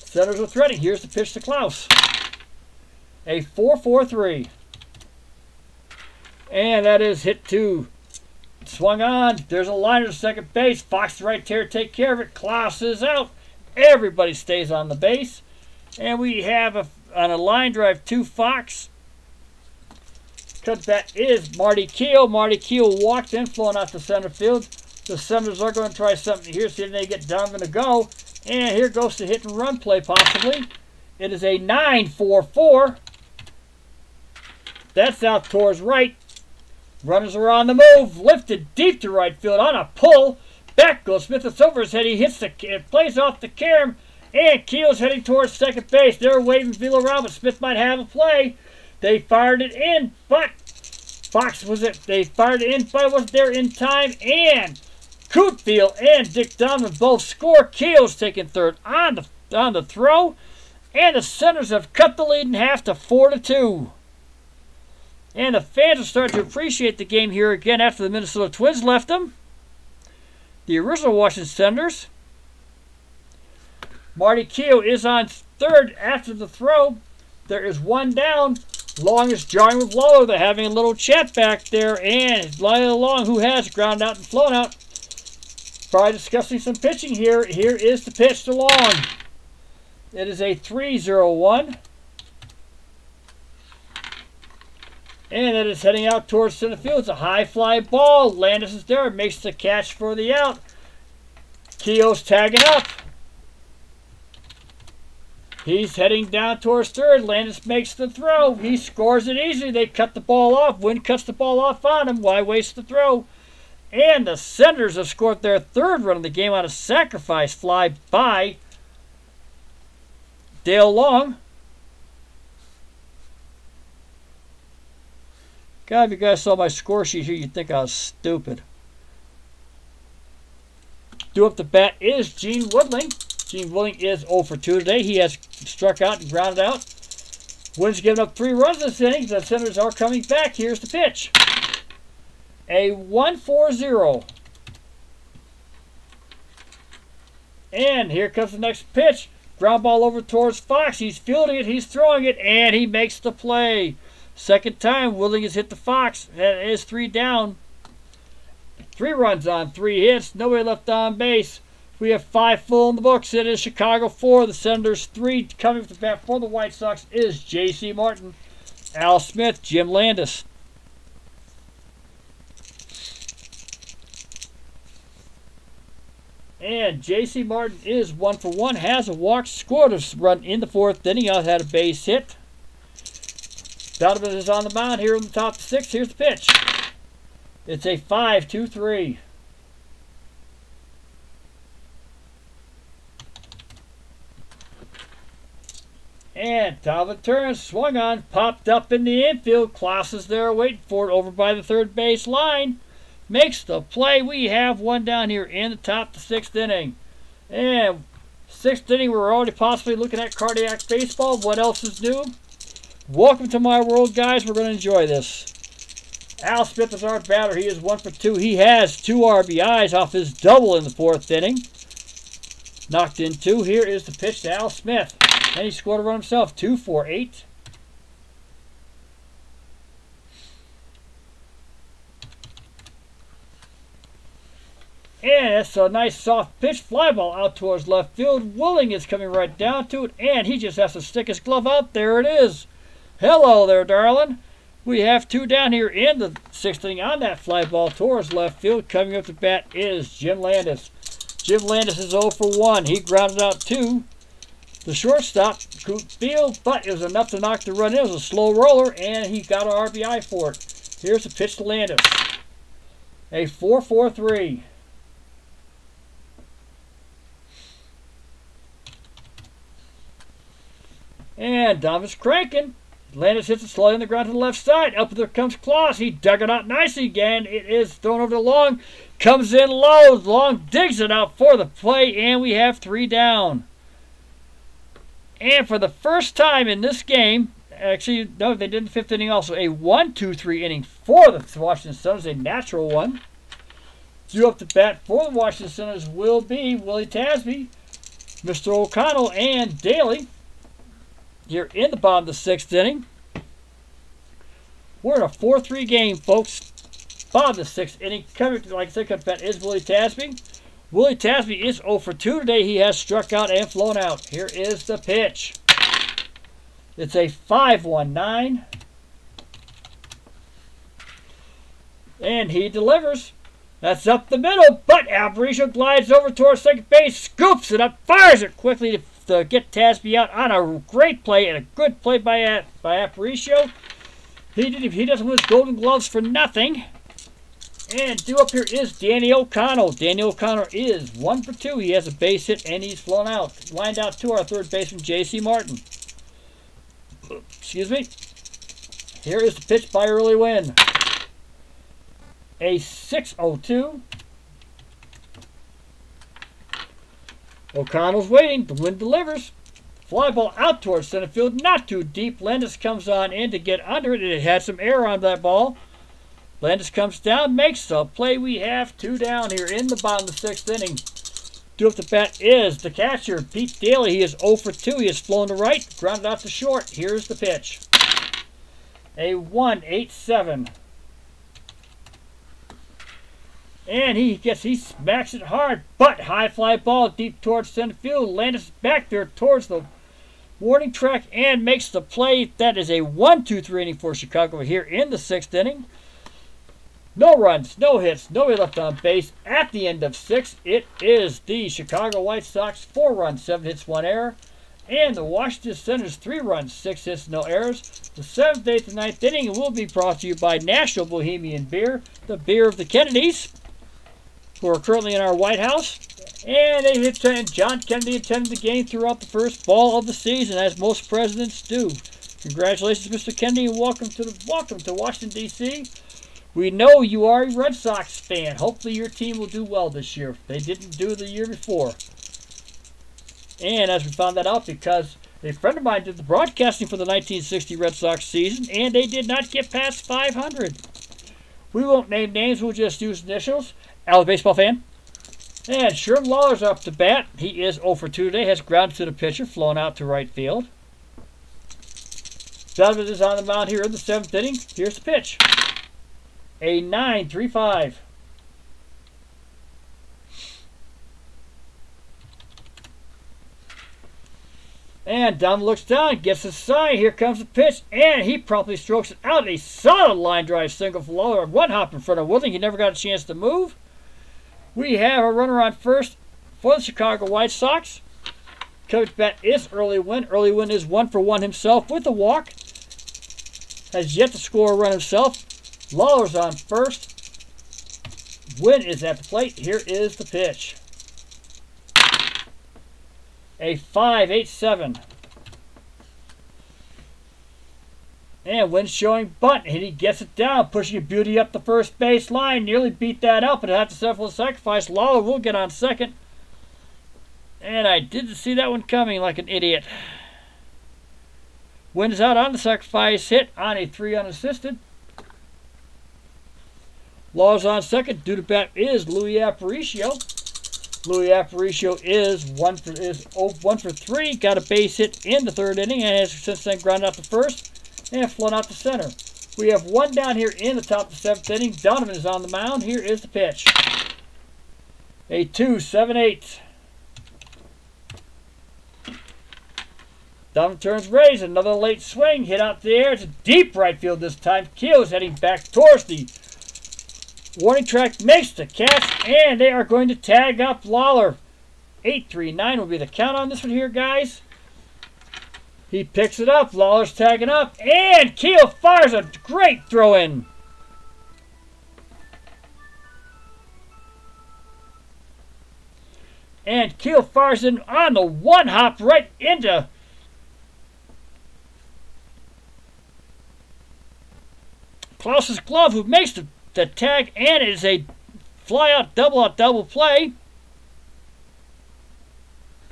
Centers are threading. Here's the pitch to Klaus. A 4-4-3. And that is hit 2. Swung on. There's a liner to second base. Fox right there to take care of it. Klaus is out. Everybody stays on the base. And we have on a line drive to Fox. Cut bat is Marty Keel. Marty Keel walked in, flown out to center field. The Senators are going to try something here, see if they get Donovan to go. And here goes the hit and run play, possibly. It is a 9-4-4. That's out towards right. Runners are on the move. Lifted deep to right field on a pull. Back goes Smith. It's over his head. He hits it plays off the carom. And Keel's heading towards second base. They're waving Vila around, but Smith might have a play. They fired it in, but Fox was it. They fired it in, but it wasn't there in time. And Cootfield and Dick Donovan both score. Keel's taking third on the throw. And the Senators have cut the lead in half to 4-2. And the fans are starting to appreciate the game here again after the Minnesota Twins left them. The original Washington Senators. Marty Keel is on third after the throw. There is one down. Long is jarring with Lawler. They're having a little chat back there. And Long, who has ground out and flown out. Probably discussing some pitching here. Here is the pitch to Long. It is a 3-0-1. And it is heading out towards center field. It's a high fly ball. Landis is there. Makes the catch for the out. Keel's tagging up. He's heading down towards third. Landis makes the throw. He scores it easily. They cut the ball off. Wynn cuts the ball off on him. Why waste the throw? And the Senators have scored their third run of the game on a sacrifice fly by Dale Long. God, if you guys saw my score sheet here, you'd think I was stupid. Due up the bat is Gene Woodling. Gene Woodling is 0 for 2 today. He has struck out and grounded out. Wynn's given up 3 runs this inning. The Senators are coming back. Here's the pitch. A 1-4-0. And here comes the next pitch. Ground ball over towards Fox. He's fielding it. He's throwing it. And he makes the play. Second time, Woodling has hit the Fox. That is 3 down. 3 runs on 3 hits. Nobody left on base. We have 5 full in the books. It is Chicago 4. The Senators 3. Coming with the bat for the White Sox is J.C. Martin, Al Smith, Jim Landis. And J.C. Martin is 1 for 1. Has a walk. Scored a run in the 4th inning. Had a base hit. Donovan is on the mound here in the top 6. Here's the pitch. It's a 5-2-3. And Donovan turns, swung on, popped up in the infield. Klaus is there waiting for it over by the third base line. Makes the play. We have one down here in the top of the 6th inning. And 6th inning, we're already possibly looking at cardiac baseball. What else is new? Welcome to my world, guys. We're going to enjoy this. Al Smith is our batter. He is 1 for 2. He has 2 RBIs off his double in the 4th inning. Knocked in 2. Here is the pitch to Al Smith. And he scored a run himself. 2 for 8. And it's a nice soft pitch. Fly ball out towards left field. Woodling is coming right down to it. And he just has to stick his glove out. There it is. Hello there, darling. We have 2 down here in the 6th inning on that fly ball towards left field. Coming up to bat is Jim Landis. Jim Landis is 0 for 1. He grounded out 2. The shortstop, Cootfield, but it was enough to knock the run in. It was a slow roller, and he got an RBI for it. Here's the pitch to Landis. A 4-4-3. And Donovan's cranking. Landis hits it slowly on the ground to the left side. Up there comes Klaus. He dug it out nicely again. It is thrown over to Long. Comes in low. Long digs it out for the play, and we have 3 down. And for the first time in this game, Actually, no, they did the 5th inning also. A 1-2-3 inning for the Washington Senators, a natural one. Due up to bat for the Washington Senators will be Willie Tasby, Mr. O'Connell, and Daly. Here in the bottom of the 6th inning. We're in a 4-3 game, folks. Bottom of the 6th inning. Coming, like I said, coming bat is Willie Tasby. Willie Tasby is 0 for 2 today. He has struck out and flown out. Here is the pitch. It's a 5-1-9. And he delivers. That's up the middle, but Aparicio glides over towards second base, scoops it up, fires it quickly to get Tasby out on a great play and a good play by Aparicio. He doesn't win his Golden Gloves for nothing. And due up here is Danny O'Connell. Danny O'Connell is 1 for 2. He has a base hit and he's flown out. Lined out to our third baseman, J.C. Martin. Excuse me. Here is the pitch by Early Wynn. A 6-0-2. O'Connell's waiting. The Wynn delivers. Fly ball out towards center field. Not too deep. Landis comes on in to get under it. It had some air on that ball. Landis comes down, makes the play. We have 2 down here in the bottom of the 6th inning. Due up to bat is the catcher, Pete Daly. He is 0 for 2. He has flown to right, grounded out to short. Here's the pitch. A 1-8-7. And he smacks it hard, but high fly ball deep towards center field. Landis back there towards the warning track and makes the play. That is a 1-2-3 inning for Chicago here in the 6th inning. No runs, no hits, nobody left on base. At the end of 6, it is the Chicago White Sox 4 runs, 7 hits, 1 error. And the Washington Senators 3 runs, 6 hits, no errors. The 7th, 8th, and 9th inning will be brought to you by National Bohemian Beer, the beer of the Kennedys, who are currently in our White House. And John Kennedy attended the game throughout the first ball of the season, as most presidents do. Congratulations, Mr. Kennedy, and welcome to Washington, D.C. We know you are a Red Sox fan. Hopefully your team will do well this year. They didn't do the year before. And as we found that out because a friend of mine did the broadcasting for the 1960 Red Sox season, and they did not get past 500. We won't name names. We'll just use initials. Al, baseball fan. And Sherm Lawler's up to bat. He is 0 for 2 today. Has grounded to the pitcher, flown out to right field. Donovan is on the mound here in the 7th inning. Here's the pitch. A 9-3-5. And Donovan looks down, gets a sign. Here comes the pitch, and he promptly strokes it out. A solid line drive single for Lawler. 1 hop in front of Withing. He never got a chance to move. We have a runner on first for the Chicago White Sox. Coach bat is Early Wynn. Early Wynn is 1 for 1 himself with a walk. Has yet to score a run himself. Lawler's on first. Wynn is at the plate. Here is the pitch. A 5-8-7. And Wynn's showing bunt, and he gets it down, pushing a beauty up the first base line. Nearly beat that up, but had to settle for the sacrifice. Lawler will get on second. And I didn't see that one coming like an idiot. Wynn is out on the sacrifice hit on a 3 unassisted. Lawler's on second. Due to bat is Louis Aparicio. Louis Aparicio is 1 for 3. Got a base hit in the 3rd inning and has since then grounded out to first and flown out to center. We have 1 down here in the top of the 7th inning. Donovan is on the mound. Here is the pitch. A 2-7-8. Donovan turns raised. Another late swing. Hit out the air. It's a deep right field this time. Keel is heading back towards the warning track, makes the catch, and they are going to tag up Lawler. 8-3-9 will be the count on this one here, guys. He picks it up. Lawler's tagging up, and Keel fires a great throw in. And Keel fires in on the 1 hop right into Klaus's glove, who makes the tag, and it is a fly-out double play.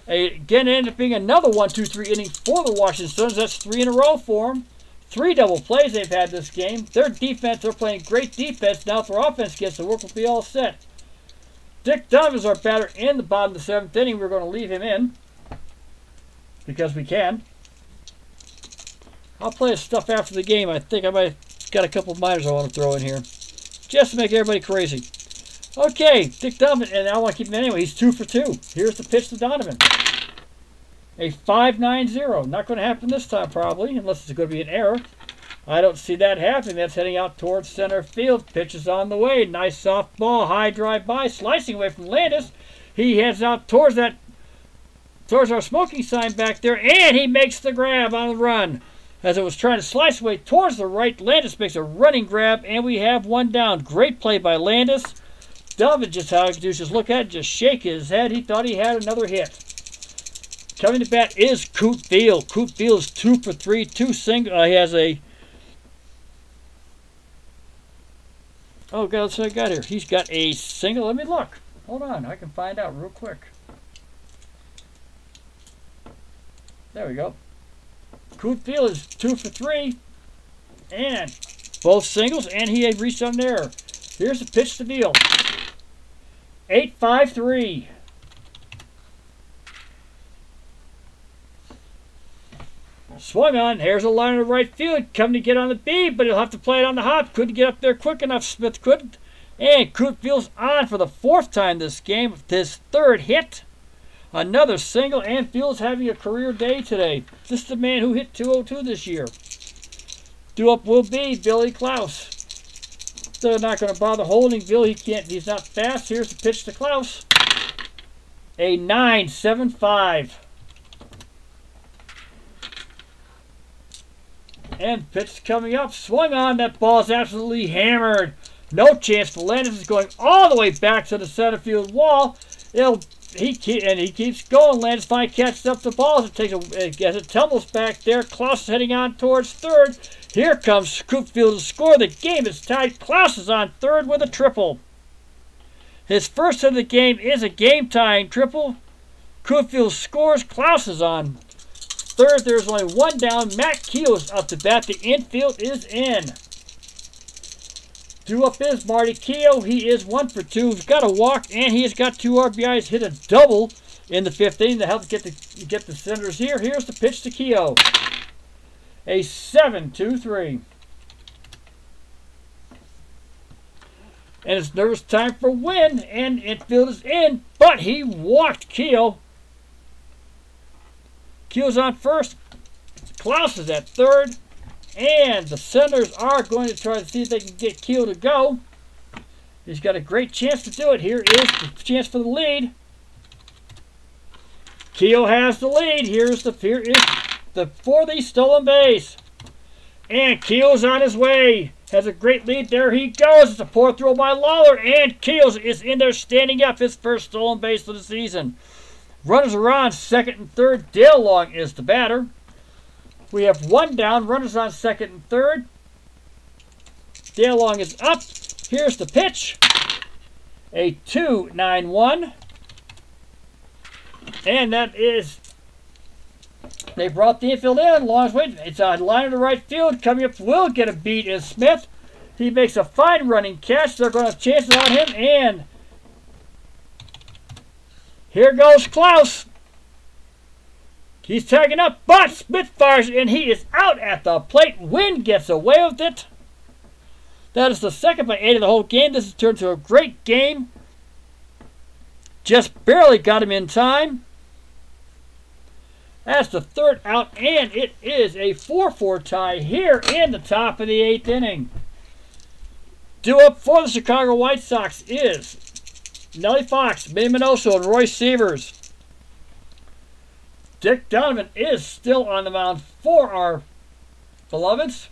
Again, it ended up being another 1-2-3 inning for the Washington Senators. That's 3 in a row for them. 3 double plays they've had this game. Their defense, they're playing great defense. Now if their offense gets to work, we'll be all set. Dick Donovan is our batter in the bottom of the 7th inning. We're going to leave him in because we can. I'll play his stuff after the game. I think I might got a couple of minors I want to throw in here just to make everybody crazy. Okay, Dick Donovan, and I want to keep him anyway. He's 2 for 2. Here's the pitch to Donovan. A 5-9-0. Not going to happen this time probably, unless it's going to be an error. I don't see that happening. That's heading out towards center field. Pitch is on the way. Nice soft ball. High drive by. Slicing away from Landis. He heads out towards our smoking sign back there. And he makes the grab on the run. As it was trying to slice away towards the right, Landis makes a running grab. And we have one down. Great play by Landis. Donovan just how he can do is just look at it, just shake his head. He thought he had another hit. Coming to bat is Coot Field. Coot Field is 2 for 3. 2 single. He has a... Oh, God, that's what I got here. He's got a single. Let me look. Hold on. I can find out real quick. There we go. Coot Field is 2 for 3. And both singles. And he had reached on there. Here's the pitch to Veal. 8-5-3. Swung on. Here's a line to right field. Coming to get on the beat, but he'll have to play it on the hop. Couldn't get up there quick enough. Smith couldn't. And Coot Field's on for the 4th time this game with his 3rd hit. Another single, and Field's having a career day today. This is the man who hit 202 this year. Due up will be Billy Klaus. They're not going to bother holding Bill. He's not fast. Here's the pitch to Klaus. A 9-7-5. And pitch coming up. Swung on. That ball is absolutely hammered. No chance for Landis. Is going all the way back to the center field wall. He keeps going. Landis finally catches up the ball as it tumbles back there. Klaus is heading on towards 3rd. Here comes Coot Field to score. The game is tied. Klaus is on 3rd with a triple. His first hit of the game is a game-tying triple. Coot Field scores. Klaus is on 3rd. There's only one down. Matt Keough is up to bat. The infield is in. Due up is Marty Keough. He is 1 for 2. He's got a walk, and he has got 2 RBIs. Hit a double in the 5th inning to help get the Senators here. Here's the pitch to Keough. A 7-2-3. And it's nervous time for Wynn, and infield is in, but he walked Keough. Keough's on 1st. Klaus is at 3rd. And the Senators are going to try to see if they can get Keough to go. He's got a great chance to do it. Here is the chance for the lead. Keough has the lead. Here is the for the stolen base. And Keough's on his way. Has a great lead. There he goes. It's a poor throw by Lawler. And Keough is in there standing up. His first stolen base of the season. Runners are on 2nd and 3rd. Dale Long is the batter. We have one down. Runners on 2nd and 3rd. Dale Long is up. Here's the pitch. A 2-9-1. And that is... They brought the infield in. Long's waiting. It's on line to right field. Coming up will get a beat is Smith. He makes a fine running catch. They're going to chance it on him. And here goes Klaus. He's tagging up, but Smith fires, and he is out at the plate. Wynn gets away with it. That is the 2nd by 8 of the whole game. This has turned to a great game. Just barely got him in time. That's the 3rd out, and it is a 4-4 tie here in the top of the 8th inning. Due up for the Chicago White Sox is Nellie Fox, Minnie Minoso, and Roy Sievers. Dick Donovan is still on the mound for our beloveds.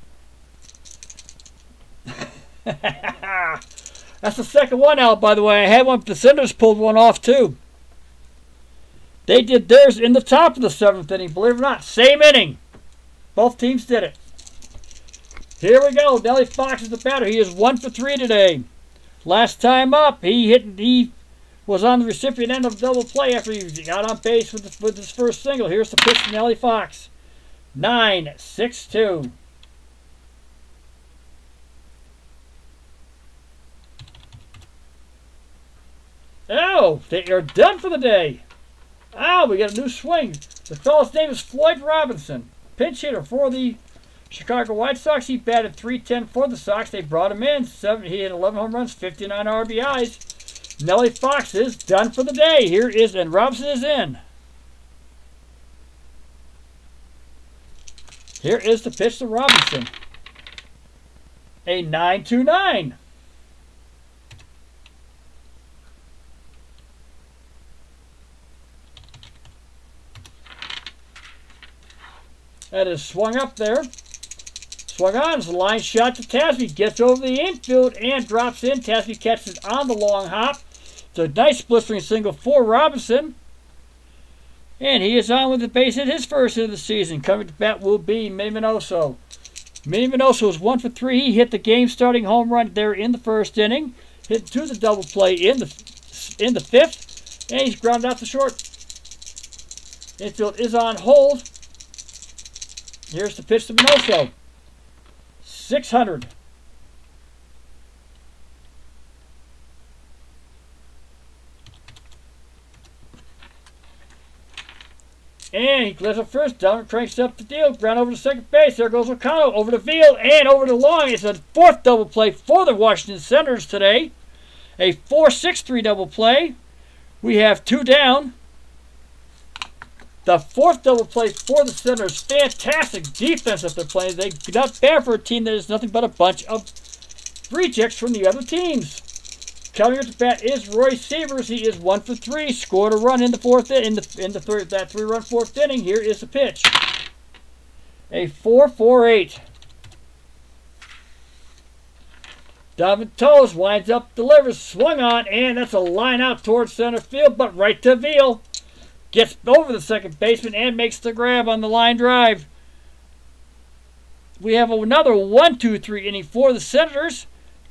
That's the 2nd one out, by the way. I had one. The Senators pulled one off, too. They did theirs in the top of the 7th inning. Believe it or not, same inning. Both teams did it. Here we go. Nellie Fox is the batter. He is 1 for 3 today. Last time up, he was on the recipient end of double play after he got on base with his first single. Here's the pitch to Nellie Fox. 9-6-2. Oh, they are done for the day. Oh, we got a new swing. The fellow's name is Floyd Robinson. Pinch hitter for the Chicago White Sox. He batted .310 for the Sox. They brought him in. He had 11 home runs, 59 RBIs. Nelly Fox is done for the day. Here is, and Robinson is in. Here is the pitch to Robinson. A 9-2-9. That is swung up there. Swung on. It's a line shot to Tasby. Gets over the infield and drops in. Tasby catches it on the long hop. It's a nice blistering single for Robinson. And he is on with the base hit, his first hit of the season. Coming to bat will be Manny Minoso. Manny Minoso was 1 for 3. He hit the game-starting home run there in the first inning. Hit to the double play in the fifth. And he's grounded out to short. Infield is on hold. Here's the pitch to Minoso. 600. And he clears up first. Donovan cranks up the deal. Ground over to second base. There goes O'Connell over the field and over the long. It's a fourth double play for the Washington Senators today. A 4-6-3 double play. We have 2 down. The fourth double play for the Senators. Fantastic defense that they're playing. They're not bad for a team that is nothing but a bunch of rejects from the other teams. Coming up to bat is Roy Severs. He is 1 for 3. Scored a run in the fourth in the third, that 3-run fourth inning. Here is the pitch. A 4-4-8. Donovan toes, winds up, delivers, swung on, and that's a line out towards center field, but right to Veal. Gets over the second baseman and makes the grab on the line drive. We have another 1-2-3 inning for the Senators.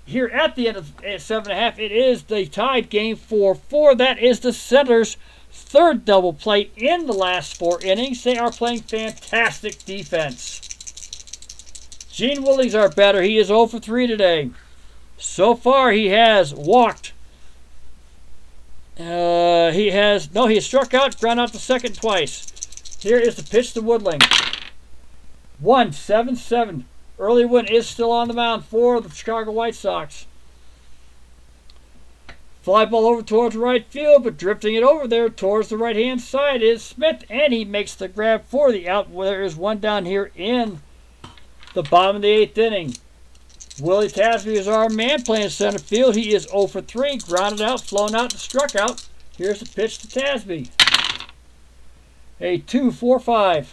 Here at the end of 7.5, it is the tied game 4-4. That is the Senators' third double play in the last 4 innings. They are playing fantastic defense. Gene Willings, our batter, he is 0 for 3 today. So far, he has walked. He has struck out, ground out to second twice. Here is the pitch to Woodling. 1-7-7. Early Wynn is still on the mound for the Chicago White Sox. Fly ball over towards right field, but drifting it over there towards the right-hand side is Smith, and he makes the grab for the out. There is 1 down here in the bottom of the 8th inning. Willie Tasby is our man playing center field. He is 0 for 3, grounded out, flown out, and struck out. Here's the pitch to Tasby. A 2-4-5.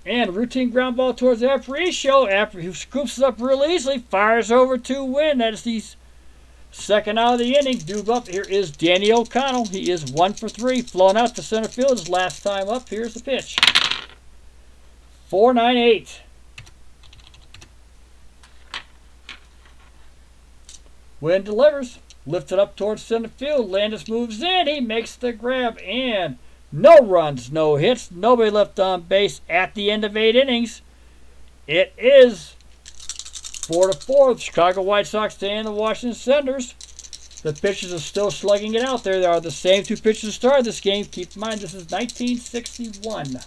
And routine ground ball towards Aparicio. Who scoops it up real easily. Fires over to Wynn. That is the second out of the inning. Doob up. Here is Danny O'Connell. He is 1 for 3. Flown out to center field his last time up. Here's the pitch. 4-9-8. Wynn delivers. Lifted up towards center field. Landis moves in. He makes the grab. And no runs, no hits, nobody left on base at the end of 8 innings. It is 4-4. The Chicago White Sox stay in the Washington Senators. The pitchers are still slugging it out there. They are the same 2 pitchers that started this game. Keep in mind, this is 1961.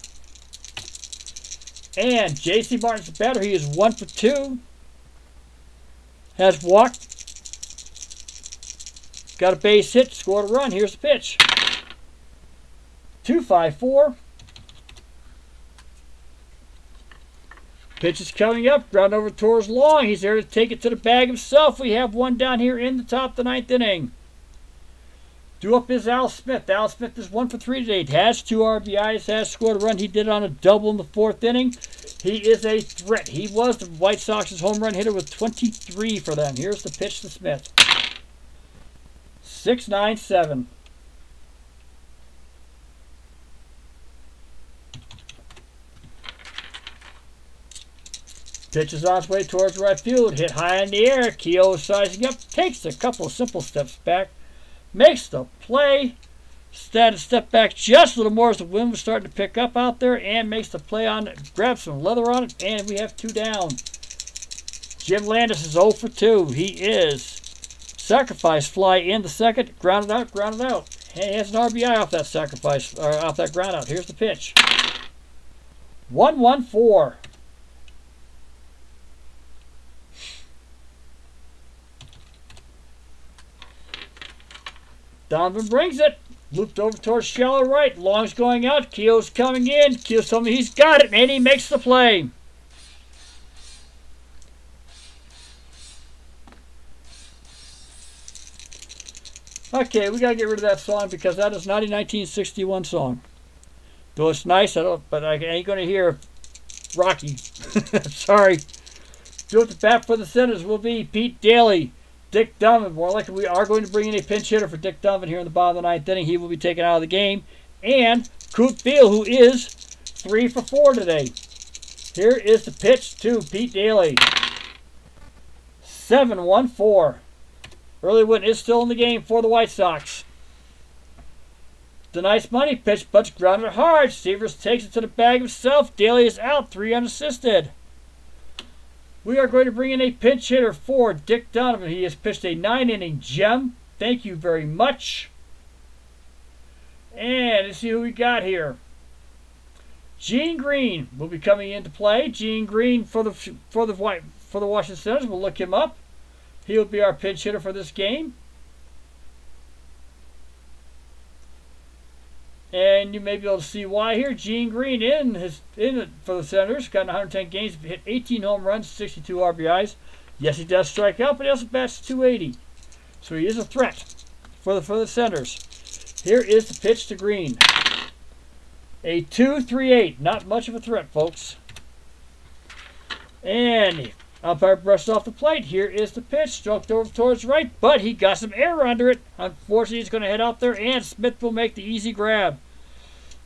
And J.C. Martin's the batter. He is 1 for 2. Has walked. Got a base hit, scored a run. Here's the pitch. 2-5-4. Pitch is coming up. Ground over towards long. He's there to take it to the bag himself. We have 1 down here in the top of the 9th inning. Due up is Al Smith. Al Smith is 1 for 3 today. Has 2 RBIs. Has scored a run. He did it on a double in the 4th inning. He is a threat. He was the White Sox's home run hitter with 23 for them. Here's the pitch to Smith. 6-9-7. Pitch is on its way towards right field. Hit high in the air. Keogh is sizing up. Takes a couple of simple steps back. Makes the play. Step back just a little more as the wind was starting to pick up out there. And makes the play on it. Grabs some leather on it. And we have 2 down. Jim Landis is 0 for 2. He is Sacrifice fly in the second. Grounded out, grounded out. And he has an RBI off that sacrifice, or off that ground out. Here's the pitch. 1-1-4. Donovan brings it. Looped over towards shallow right. Long's going out. Keogh's coming in. Keogh's telling me he's got it, and he makes the play. Okay, we gotta get rid of that song because that is not a 1961 song. Though it's nice, but I ain't gonna hear Rocky. Sorry. Do it the bat for the Senators will be Pete Daly, Dick Donovan. More likely, we are going to bring in a pinch hitter for Dick Donovan here in the bottom of the ninth inning. He will be taken out of the game, and Coot Field, who is 3 for 4 today. Here is the pitch to Pete Daly. 7-1-4. Early Wynn is still in the game for the White Sox. The nice money pitch, but grounded hard. Severs takes it to the bag himself. Daly is out, 3 unassisted. We are going to bring in a pinch hitter for Dick Donovan. He has pitched a 9-inning gem. Thank you very much. And let's see who we got here. Gene Green will be coming into play. Gene Green for the Washington Senators. We'll look him up. He'll be our pinch hitter for this game. And you may be able to see why here. Gene Green for the Senators. Got 110 games, hit 18 home runs, 62 RBIs. Yes, he does strike out, but he also bats 280. So he is a threat for the Senators. Here is the pitch to Green. A 2.38. Not much of a threat, folks. And umpire brushed off the plate. Here is the pitch. Stroked over towards right, but he got some air under it. Unfortunately, he's going to head out there, and Smith will make the easy grab.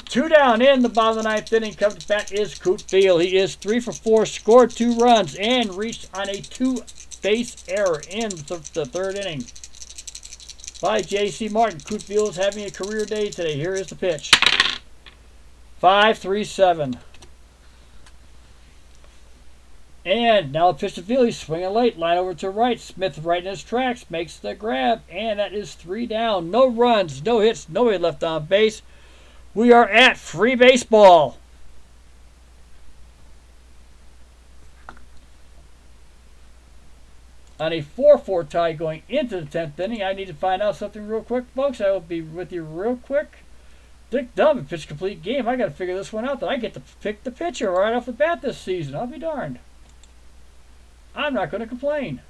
2 down in the bottom of the ninth inning. Coming to bat is Coot Field. He is 3 for 4, scored 2 runs, and reached on a 2-base error in the third inning by J.C. Martin. Coot Field is having a career day today. Here is the pitch. 5-3-7. And now a pitch to Field. He's swinging late. Line over to right. Smith right in his tracks. Makes the grab. And that is 3 down. No runs, no hits, nobody left on base. We are at free baseball. On a 4-4 tie going into the 10th inning, I need to find out something real quick, folks. I will be with you real quick. Dick Donovan pitched complete game. I got to figure this one out. That I get to pick the pitcher right off the bat this season. I'll be darned. I'm not going to complain.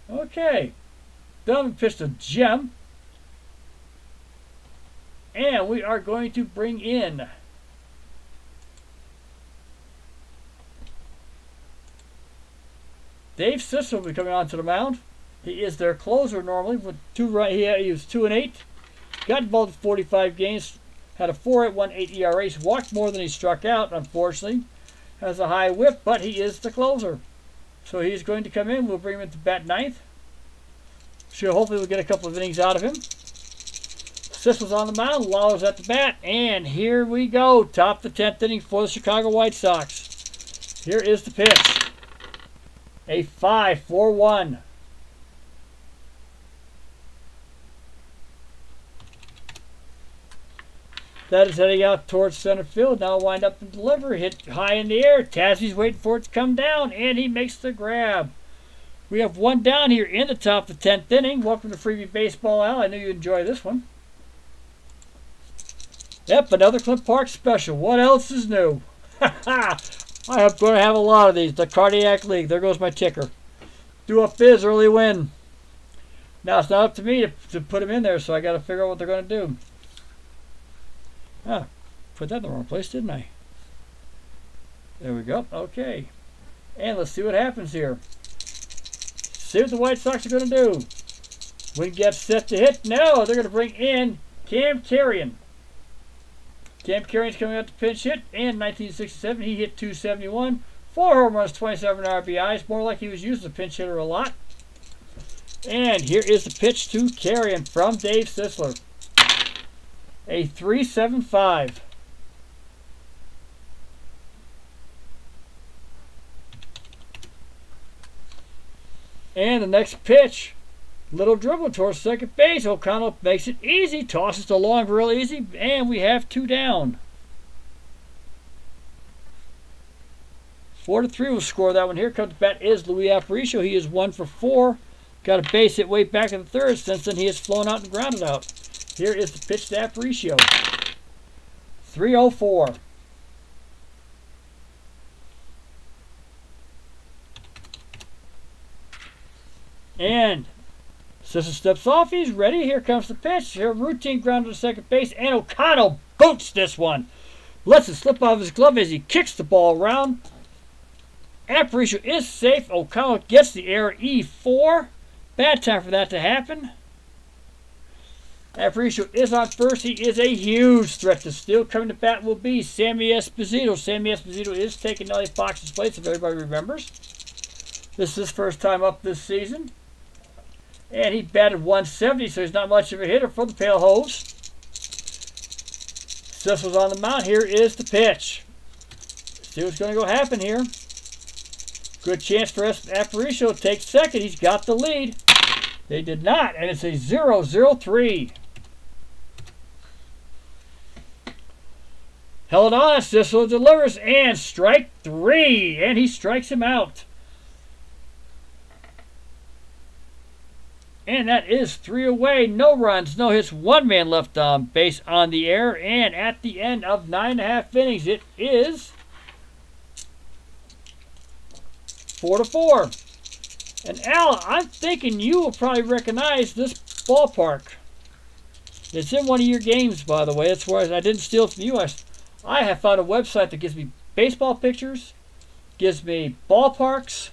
Okay. Donovan pitched a gem. And we are going to bring in Dave Sissel will be coming onto the mound. He is their closer normally with 2 right. He was 2-8. Got involved in 45 games. Had a 4.18 ERA. He's walked more than he struck out, unfortunately. Has a high whip, but he is the closer. So he's going to come in. We'll bring him in to bat 9th. Sure, hopefully we'll get a couple of innings out of him. Sissel's on the mound, Lawler's at the bat, and here we go. Top the 10th inning for the Chicago White Sox. Here is the pitch. A 5-4-1. That is heading out towards center field. Now wind up and deliver. Hit high in the air. Tassie's waiting for it to come down, and he makes the grab. We have 1 down here in the top of the 10th inning. Welcome to Freebie Baseball, Al. I knew you'd enjoy this one. Yep, another Clint Park special. What else is new? Ha ha! I am going to have a lot of these. The Cardiac League. There goes my ticker. Do a fizz, early win. Now, it's not up to me to put them in there, so I got to figure out what they're going to do. Ah, put that in the wrong place, didn't I? There we go. Okay. And let's see what happens here. See what the White Sox are going to do. Wynn gets set to hit. No, they're going to bring in Cam Carrion. Cam Carrion's coming out to pinch hit. And 1967, he hit 271. 4 home runs, 27 RBIs. More like he was used as a pinch hitter a lot. And here is the pitch to Carrion from Dave Sisler. A 3.75. And the next pitch, little dribble towards second base. O'Connell makes it easy, tosses the long real easy, and we have 2 down. 4-3 will score that one. Here comes the bat is Luis Aparicio. He is 1 for 4. Got a base hit way back in the third. Since then, he has flown out and grounded out. Here is the pitch to Aparicio. 3-0-4. And Sisson steps off. He's ready. Here comes the pitch. Here, routine ground to second base. And O'Connell boots this one. Lets it slip out of his glove as he kicks the ball around. Aparicio is safe. O'Connell gets the error. E4. Bad time for that to happen. Aparicio is on first. He is a huge threat to steal. Coming to bat will be Sammy Esposito. Sammy Esposito is taking Nelly Fox's place, if everybody remembers. This is his first time up this season. And he batted 170, so he's not much of a hitter for the Pale Hose. Sissel's on the mound. Here is the pitch. See what's going to go happen here. Good chance for Aparicio to take second. He's got the lead. They did not, and it's a 0-0-3. Held on, Sissel delivers, and strike 3, and he strikes him out. And that is 3 away. No runs, no hits, 1 man left on base on the air, and at the end of 9.5 innings, it is 4-4. And Al, I'm thinking you will probably recognize this ballpark. It's in one of your games, by the way. That's why I didn't steal it from you. I have found a website that gives me baseball pictures, gives me ballparks.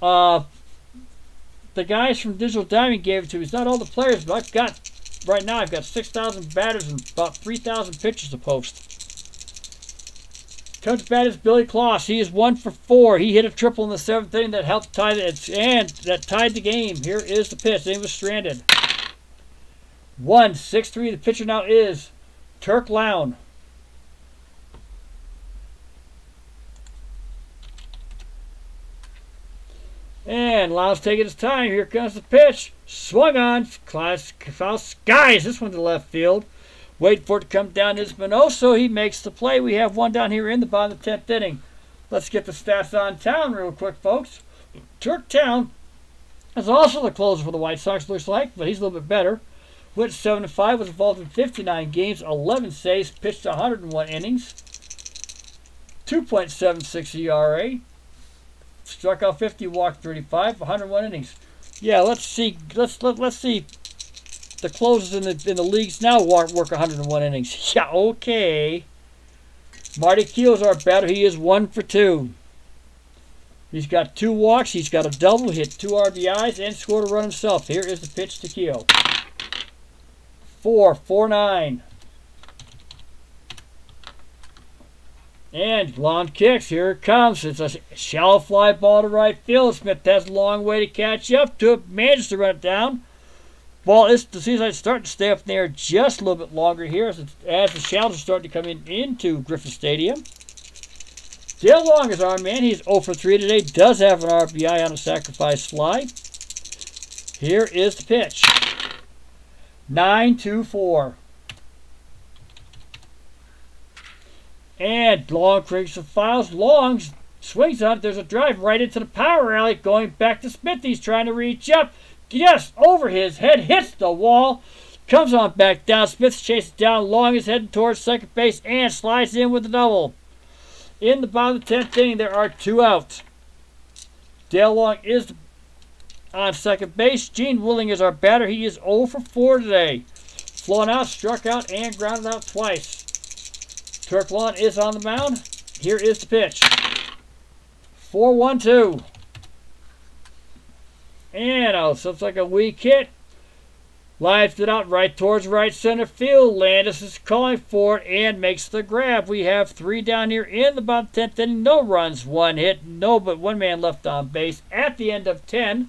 The guys from Digital Diamond gave it to me. It's not all the players, but right now I've got 6,000 batters and about 3,000 pictures to post. Comes bat is Billy Kloss. He is 1 for 4. He hit a triple in the 7th inning that helped tie it, and that tied the game. Here is the pitch. He was stranded. 1-6-3. The pitcher now is Turk Lown. And Lown's taking his time. Here comes the pitch. Swung on. Foul skies this one to left field. Wait for it to come down is Minoso. He makes the play. We have 1 down here in the bottom of the 10th inning. Let's get the stats on Town real quick, folks. Turk Town is also the closer for the White Sox, looks like, but he's a little bit better. Went 7-5, was involved in 59 games, 11 saves, pitched 101 innings, 2.76 ERA, struck out 50, walked 35, 101 innings. Yeah, let's see. Let's see. The closers in the leagues now work 101 innings. Yeah, okay. Marty Keel's our batter. He is 1 for 2. He's got 2 walks. He's got a double, hit 2 RBIs, and scored a run himself. Here is the pitch to Keel. 4-9. And long kicks. Here it comes. It's a shallow fly ball to right field. Smith has a long way to catch up to it. Manages to run it down. Ball is, it seems like it's starting to stay up in the air just a little bit longer here as the shallows are starting to come into Griffith Stadium. Dale Long is our man. He's 0 for 3 today. Does have an RBI on a sacrifice fly. Here is the pitch. 9-4. And Long creates some fouls. Long swings on it. There's a drive right into the power alley. Going back to Smith. He's trying to reach up. Just over his head. Hits the wall. Comes on back down. Smith chases down. Long is heading towards second base and slides in with the double. In the bottom of the 10th inning, there are 2 outs. Dale Long is on second base. Gene Willing is our batter. He is 0 for 4 today. Flown out, struck out, and grounded out twice. Turk Lawn is on the mound. Here is the pitch. 4-1-2. And looks like a weak hit. Lines it out right towards right center field. Landis is calling for it and makes the grab. We have 3 down here in the bottom 10th inning. No runs, 1 hit, no but 1 man left on base. At the end of 10,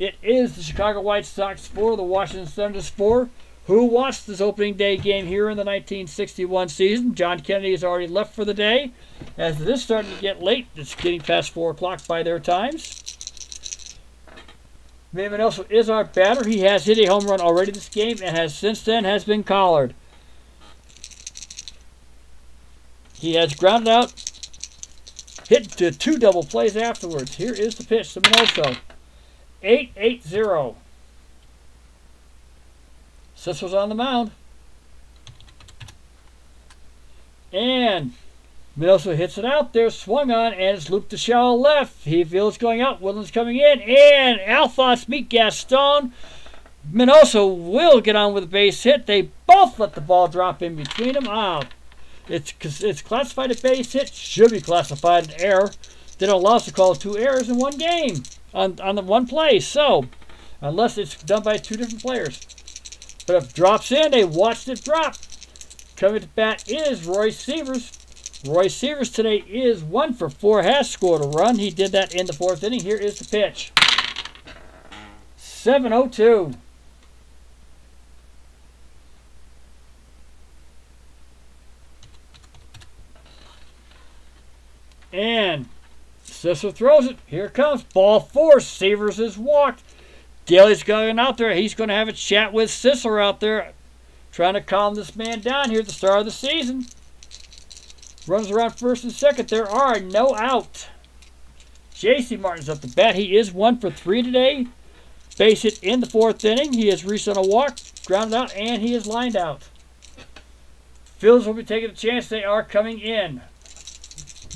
it is the Chicago White Sox 4, the Washington Senators 4. Who watched this opening day game here in the 1961 season? John Kennedy has already left for the day. As it is starting to get late, it's getting past 4 o'clock by their times. Manny Minoso is our batter. He has hit a home run already this game and has since then been collared. He has grounded out, hit to 2 double plays afterwards. Here is the pitch to Minoso. 8-8-0. Sissel's on the mound. And Minoso hits it out there, swung on, and it's looped to shallow left. He feels going out. Woodland's coming in, and Alphonse meet Gaston. Minoso will get on with a base hit. They both let the ball drop in between them. It's classified a base hit. Should be classified an error. They don't allow us to call 2 errors in one game on the one play. So, unless it's done by 2 different players. But if it drops in, they watched it drop. Coming to bat is Roy Sievers. Roy Sievers today is 1 for 4, has scored a run. He did that in the 4th inning. Here is the pitch. 7-0-2. And Sisler throws it. Here it comes. Ball 4. Sievers is walked. Daly's going out there. He's going to have a chat with Sisler out there, trying to calm this man down here at the start of the season. Runs around first and second. There are no out. J.C. Martin's up the bat. He is 1 for 3 today. Base hit in the 4th inning. He has reached on a walk, grounded out, and he is lined out. Phils will be taking a chance. They are coming in.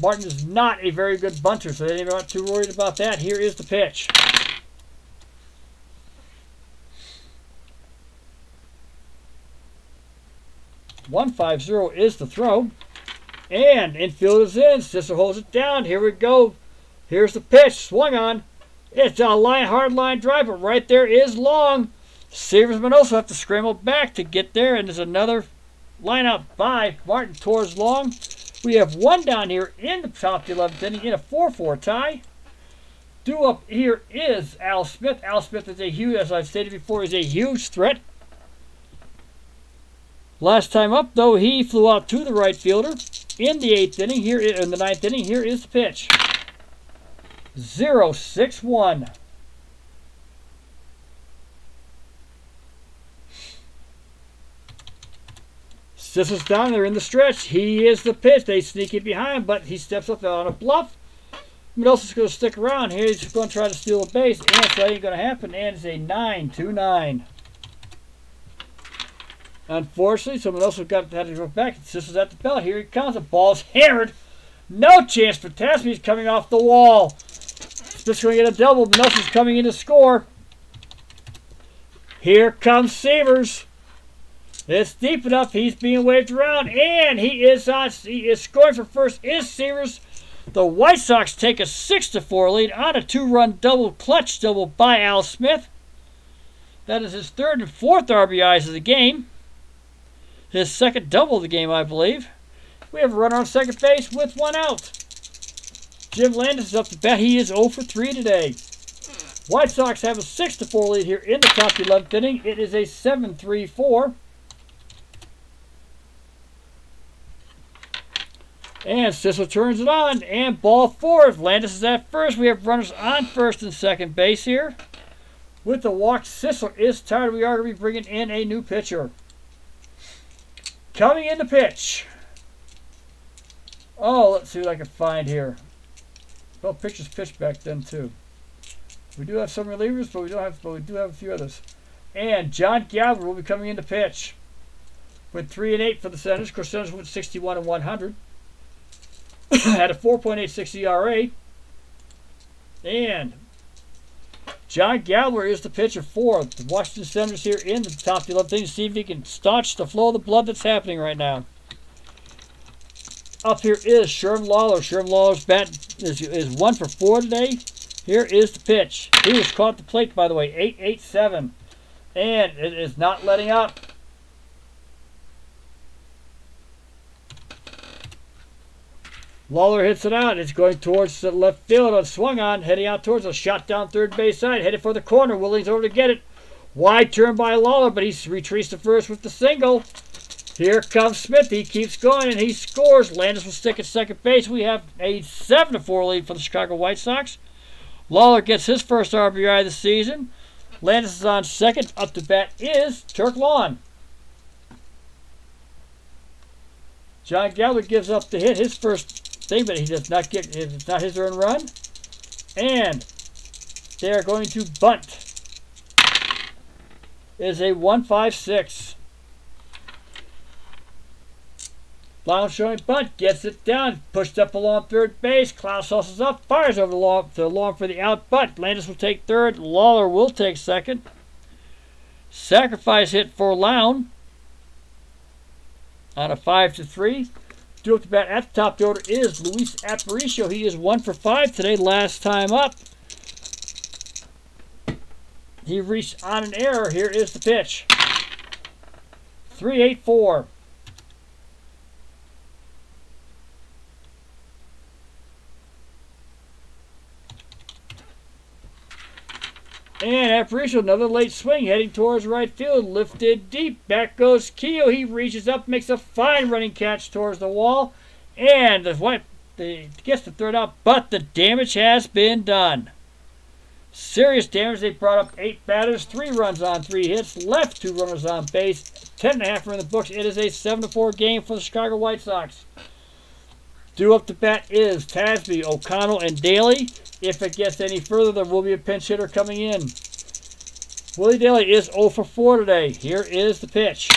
Martin is not a very good bunter, so they're not too worried about that. Here is the pitch. (150) is the throw. And infield is in. Sisler holds it down. Here we go. Here's the pitch. Swung on. It's a hard line drive, but right there is long. Sievers and Minoso have to scramble back to get there, and there's another line out by Martin towards long. We have 1 down here in the top of the 11th inning in a 4-4 tie. Due up here is Al Smith. Al Smith is a huge, as I've stated before, is a huge threat. Last time up, though, he flew out to the right fielder in the 8th inning. Here in the 9th inning, here is the pitch. 0-6-1. Sissel's down there in the stretch. He is the pitch. They sneak in behind, but he steps up on a bluff. Minoso's going to stick around here. He's going to try to steal a base, and that ain't going to happen. And it's a 9-2-9. Unfortunately, someone else had to go back. Sissel's at the belt. Here he comes. The ball's hammered. No chance for Tasby. He's coming off the wall. Smith's going to get a double. Minoso's coming in to score. Here comes Sievers. It's deep enough. He's being waved around, and he is scoring for first. Is Sievers. The White Sox take a 6-4 lead on a 2-run clutch double by Al Smith. That is his 3rd and 4th RBIs of the game. His 2nd double of the game, I believe. We have a runner on second base with 1 out. Jim Landis is up to bat. He is 0 for 3 today. White Sox have a 6-4 lead here in the top of the 11th inning. It is a 7-3-4. And Sisler turns it on, and ball 4. If Landis is at first, we have runners on first and second base here. With the walk, Sisler is tired. We are going to be bringing in a new pitcher. Coming in the pitch. Oh, let's see what I can find here. Well, pitchers pitched back then too. We do have some relievers, but we do have a few others. And John Galver will be coming in to pitch. Went 3-8 for the Senators. Of course, Senators went 61 and 100. Had a 4.86 ERA. And John Galver is the pitcher for the Washington Senators here in the top of the 11th inning. See if he can staunch the flow of the blood that's happening right now. Up here is Sherm Lawler. Sherm Lawler's bat is 1 for 4 today. Here is the pitch. He was caught at the plate, by the way. 8-8-7. And it is not letting up. Lawler hits it out. It's going towards the left field. On swung on, heading out towards a shot down third base side. Headed for the corner. Willings over to get it. Wide turn by Lawler, but he's retreats to first with the single. Here comes Smith. He keeps going, and he scores. Landis will stick at second base. We have a 7-4 lead for the Chicago White Sox. Lawler gets his first RBI of the season. Landis is on second. Up to bat is Turk Lawn. John Gallagher gives up the hit, his first thing, but he does not get, it's not his earned run. And they are going to bunt. It is a 1-5-6. Lounge showing bunt, gets it down, pushed up along third base. Klaus hustles up, fires over the long for the out bunt. Landis will take third. Lawler will take second. Sacrifice hit for Lown on a 5-3. Due up to bat at the top of the order is Luis Aparicio. He is 1 for 5 today, last time up. He reached on an error. Here is the pitch. 3-8-4. And Aparicio, another late swing, heading towards right field, lifted deep. Back goes Keogh. He reaches up, makes a fine running catch towards the wall, and gets the third out. But the damage has been done. Serious damage. They brought up 8 batters, 3 runs on 3 hits, left 2 runners on base. 10.5 are in the books. It is a 7-4 game for the Chicago White Sox. Due up to bat is Tasby, O'Connell, and Daly. If it gets any further, there will be a pinch hitter coming in. Willie Daly is 0 for 4 today. Here is the pitch.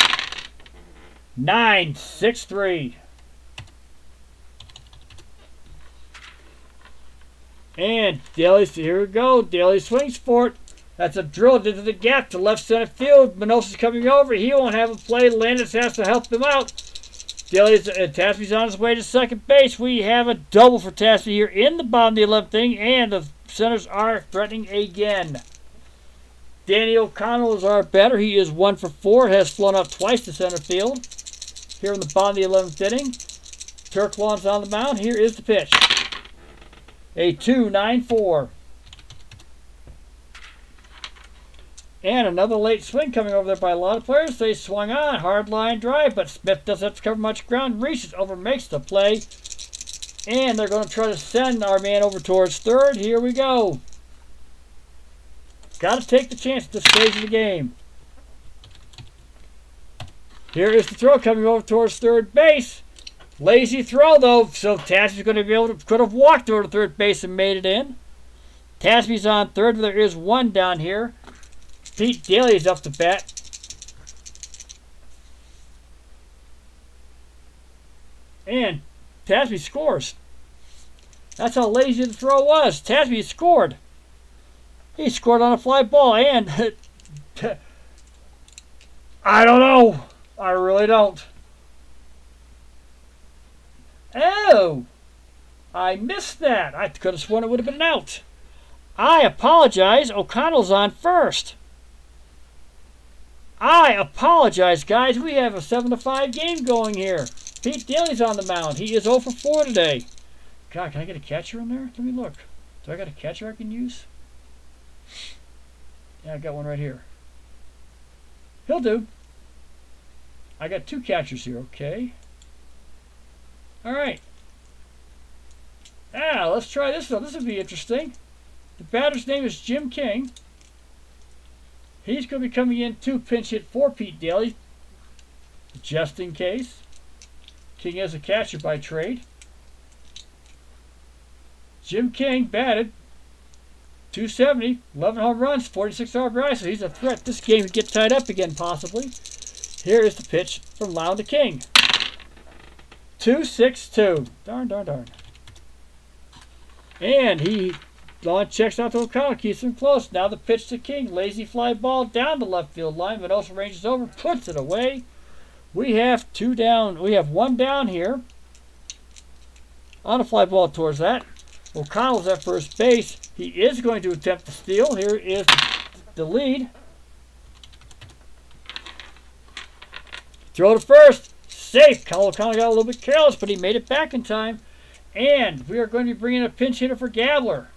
9-6-3. And Daly, here we go. Daly swings for it. That's a drill into the gap to left center field. Manosa's coming over. He won't have a play. Landis has to help him out. Tasby's on his way to second base. We have a double for Tasby here in the bottom of the 11th inning, and the centers are threatening again. Danny O'Connell is our batter. He is 1 for 4. Has flown up twice to center field. Here in the bottom of the 11th inning, Turk Lawn's on the mound. Here is the pitch. A 2-9-4. And another late swing coming over there by a lot of players. They swung on. Hard line drive, but Smith doesn't have to cover much ground. Reaches over, makes the play. And they're going to try to send our man over towards third. Here we go. Got to take the chance at this stage of the game. Here is the throw coming over towards third base. Lazy throw, though, so Tasby's going to be able to, could have walked over to third base and made it in. Tasby's on third, but there is one down here. Pete Daly is up to bat. And Tasby scores. That's how lazy the throw was. Tasby scored. He scored on a fly ball, and I don't know. I really don't. Oh, I missed that. I could have sworn it would have been an out. I apologize. O'Connell's on first. I apologize, guys. We have a 7-5 game going here. Pete Daly's on the mound. He is 0 for 4 today. God, can I get a catcher in there? Let me look. Do I got a catcher I can use? Yeah, I got one right here. He'll do. I got 2 catchers here, okay. Alright. Ah, let's try this one. This will be interesting. The batter's name is Jim King. He's going to be coming in to pinch hit for Pete Daly, just in case. King is a catcher by trade. Jim King batted .270, 11 home runs, 46 RBI, so he's a threat. This game could get tied up again, possibly. Here is the pitch from Lown to King. 2-6-2. Darn, darn, darn. And Lawn checks out to O'Connell, keeps him close. Now the pitch to King. Lazy fly ball down the left field line, but also ranges over, puts it away. We have 2 down. We have 1 down here. On a fly ball towards that. O'Connell's at first base. He is going to attempt to steal. Here is the lead. Throw to first. Safe. O'Connell got a little bit careless, but he made it back in time. And we are going to be bringing a pinch hitter for Gabler.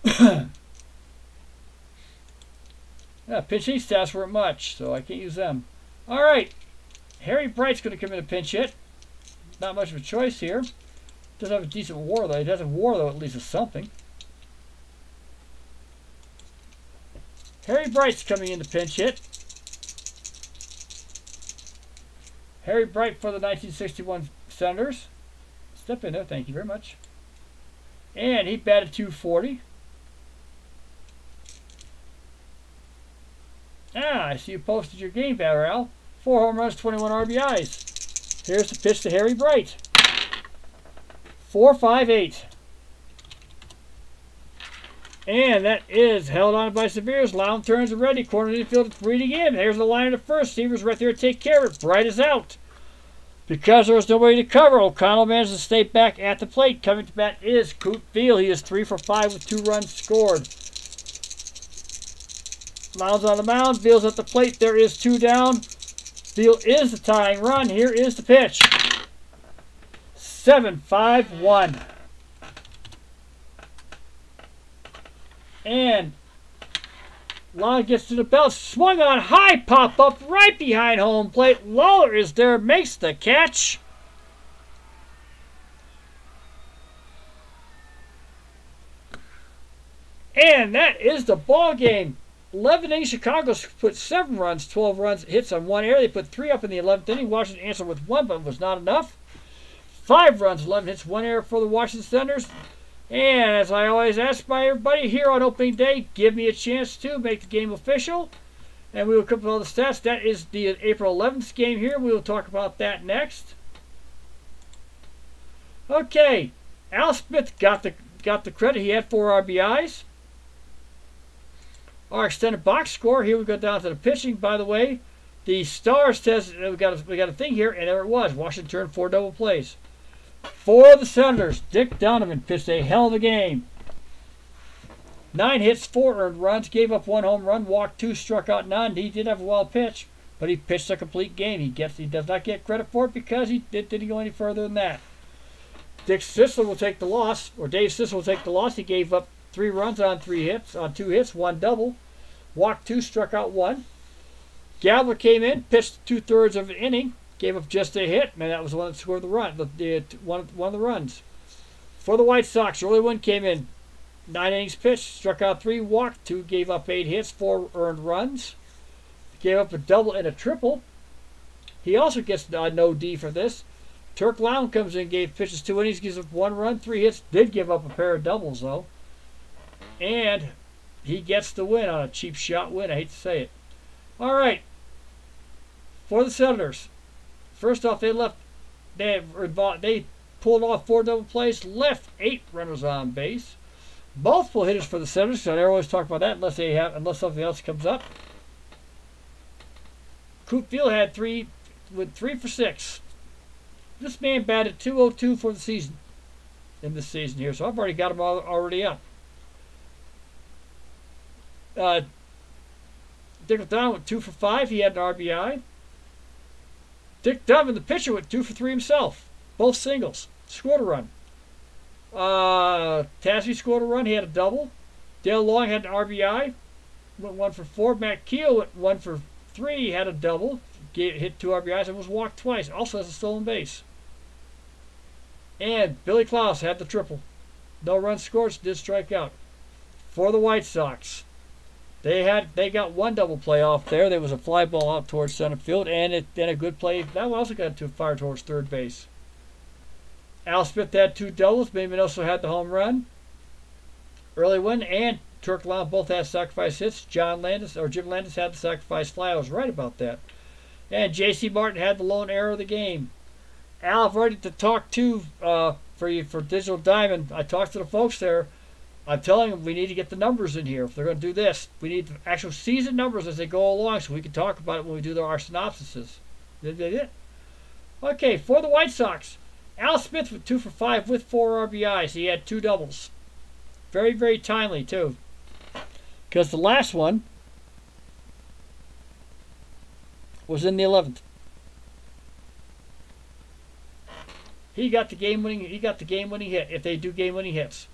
Yeah, pinch hitting stats weren't much, so I can't use them. All right. Harry Bright's going to come in a pinch hit. Not much of a choice here. Does have a decent WAR, though. He does have WAR, though, at least is something. Harry Bright's coming in to pinch hit. Harry Bright for the 1961 Senators. Step in there, thank you very much. And he batted .240. I see you posted your game, Al. 4 home runs, 21 RBIs. Here's the pitch to Harry Bright. 4-5-8. And that is held on by Severe's. Loud turns and ready. Corner infield, it's reading in. There's the line of the first. Seaver's right there to take care of it. Bright is out. Because there was nobody to cover, O'Connell managed to stay back at the plate. Coming to bat is Coop Field. He is 3 for 5 with 2 runs scored. Loud's on the mound. Field's at the plate. There is 2 down. Field is the tying run. Here is the pitch. 7-5-1. And Loud gets to the belt, swung on high, pop up right behind home plate. Lawler is there, makes the catch. And that is the ball game. 11 innings, Chicago put 7 runs, 12 runs, hits on 1 error. They put 3 up in the 11th inning. Washington answered with 1, but it was not enough. 5 runs, 11 hits, 1 error for the Washington Senators. And as I always ask by everybody here on opening day, give me a chance to make the game official. And we will come up with all the stats. That is the April 11th game here. We will talk about that next. Okay. Al Smith got the credit. He had 4 RBIs. Our extended box score. Here we go down to the pitching. By the way, the Stars says we got a thing here, and there it was. Washington turned 4 double plays. For the Senators, Dick Donovan pitched a hell of a game. 9 hits, 4 earned runs, gave up 1 home run, walked 2, struck out none. He did have a wild pitch, but he pitched a complete game. He does not get credit for it because he didn't go any further than that. Dick Sisler will take the loss, or Dave Sisler will take the loss. He gave up 3 runs on 2 hits, 1 double, walked 2, struck out 1. Gabler came in, pitched 2/3 of an inning. Gave up just a hit, man. That was the one that scored the run, one of the runs. For the White Sox, early one came in, 9 innings pitched, struck out 3, walked 2, gave up 8 hits, 4 earned runs. Gave up a double and a triple. He also gets no D for this. Turk Lown comes in, pitches 2 innings, gives up 1 run, 3 hits. Did give up a pair of doubles though, and he gets the win on a cheap shot win. I hate to say it. All right, for the Senators. First off, they pulled off 4 double plays, left 8 runners on base. Multiple hitters for the Senators, so I always talk about that unless something else comes up. Coop Field had 3 for 6. This man batted .202 for the season, in this season here, so I've already got him already up. Dick Donovan went 2 for 5. He had an RBI. Dick Donovan, the pitcher, went 2 for 3 himself. Both singles. Scored a run. Tasby scored a run. He had a double. Dale Long had an RBI. Went 1 for 4. Matt Keel went 1 for 3. He had a double. Hit 2 RBIs and was walked twice. Also has a stolen base. And Billy Klaus had the triple. No runs scored, did strike out. For the White Sox, they got 1 double play off there. There was a fly ball out towards center field, and then a good play. That one also got to fire towards third base. Al Smith had 2 doubles. Bateman also had the home run. Early one and Turk Lown both had sacrifice hits. Jim Landis had the sacrifice fly. I was right about that. And J.C. Martin had the lone error of the game. Al, I've already to talk to for Digital Diamond. I talked to the folks there. I'm telling them we need to get the numbers in here. If they're going to do this, we need the actual season numbers as they go along so we can talk about it when we do our synopsises. Okay, for the White Sox, Al Smith went 2 for 5 with 4 RBIs. He had 2 doubles. Very, very timely, too. Because the last one was in the 11th. He got the game-winning hit if they do game-winning hits.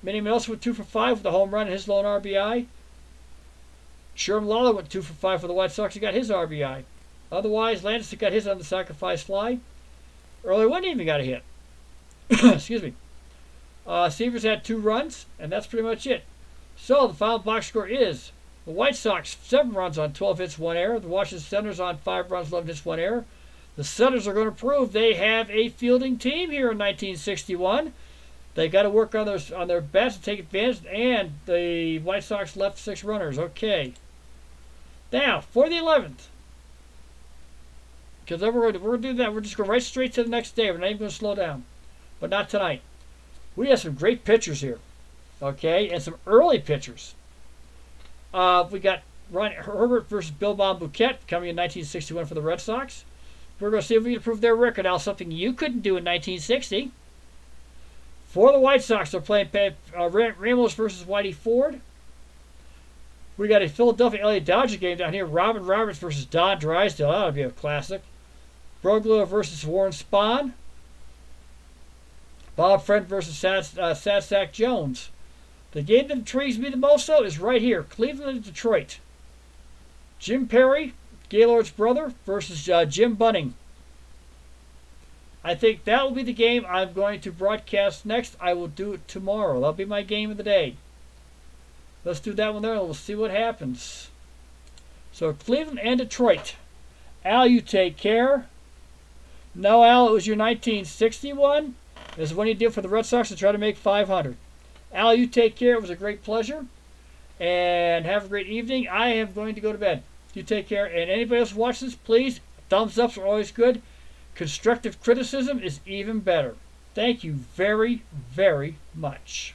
Minnie Mills went 2 for 5 with a home run and his lone RBI. Sherman Lawler went 2 for 5 for the White Sox. He got his RBI. Otherwise, Landis got his on the sacrifice fly. Early one even got a hit. Excuse me. Severs had 2 runs, and that's pretty much it. So the final box score is the White Sox 7 runs on 12 hits, 1 error. The Washington Senators on 5 runs, 11 hits, 1 error. The Senators are going to prove they have a fielding team here in 1961. They got to work on their bats to take advantage, and the White Sox left 6 runners. Okay. Now for the 11th, because we're going to do that. We're just going right straight to the next day. We're not even going to slow down, but not tonight. We have some great pitchers here, okay, and some early pitchers. We got Ron Herbert versus Bilbao Bouquet coming in 1961 for the Red Sox. We're going to see if we can improve their record. Now, something you couldn't do in 1960. For the White Sox, they're playing Ramos versus Whitey Ford. We got a Philadelphia LA Dodger game down here. Robin Roberts versus Don Drysdale. That would be a classic. Broglia versus Warren Spahn. Bob Friend versus Sad Sack Jones. The game that intrigues me the most, though, is right here. Cleveland and Detroit. Jim Perry, Gaylord's brother, versus Jim Bunning. I think that will be the game I'm going to broadcast next. I will do it tomorrow. That'll be my game of the day. Let's do that one there, and we'll see what happens. So Cleveland and Detroit. Al, you take care. No, Al, it was your 1961. This is when you did for the Red Sox to try to make 500. Al, you take care. It was a great pleasure. And have a great evening. I am going to go to bed. You take care. And anybody else watch this, please, thumbs ups are always good. Constructive criticism is even better. Thank you very, very much.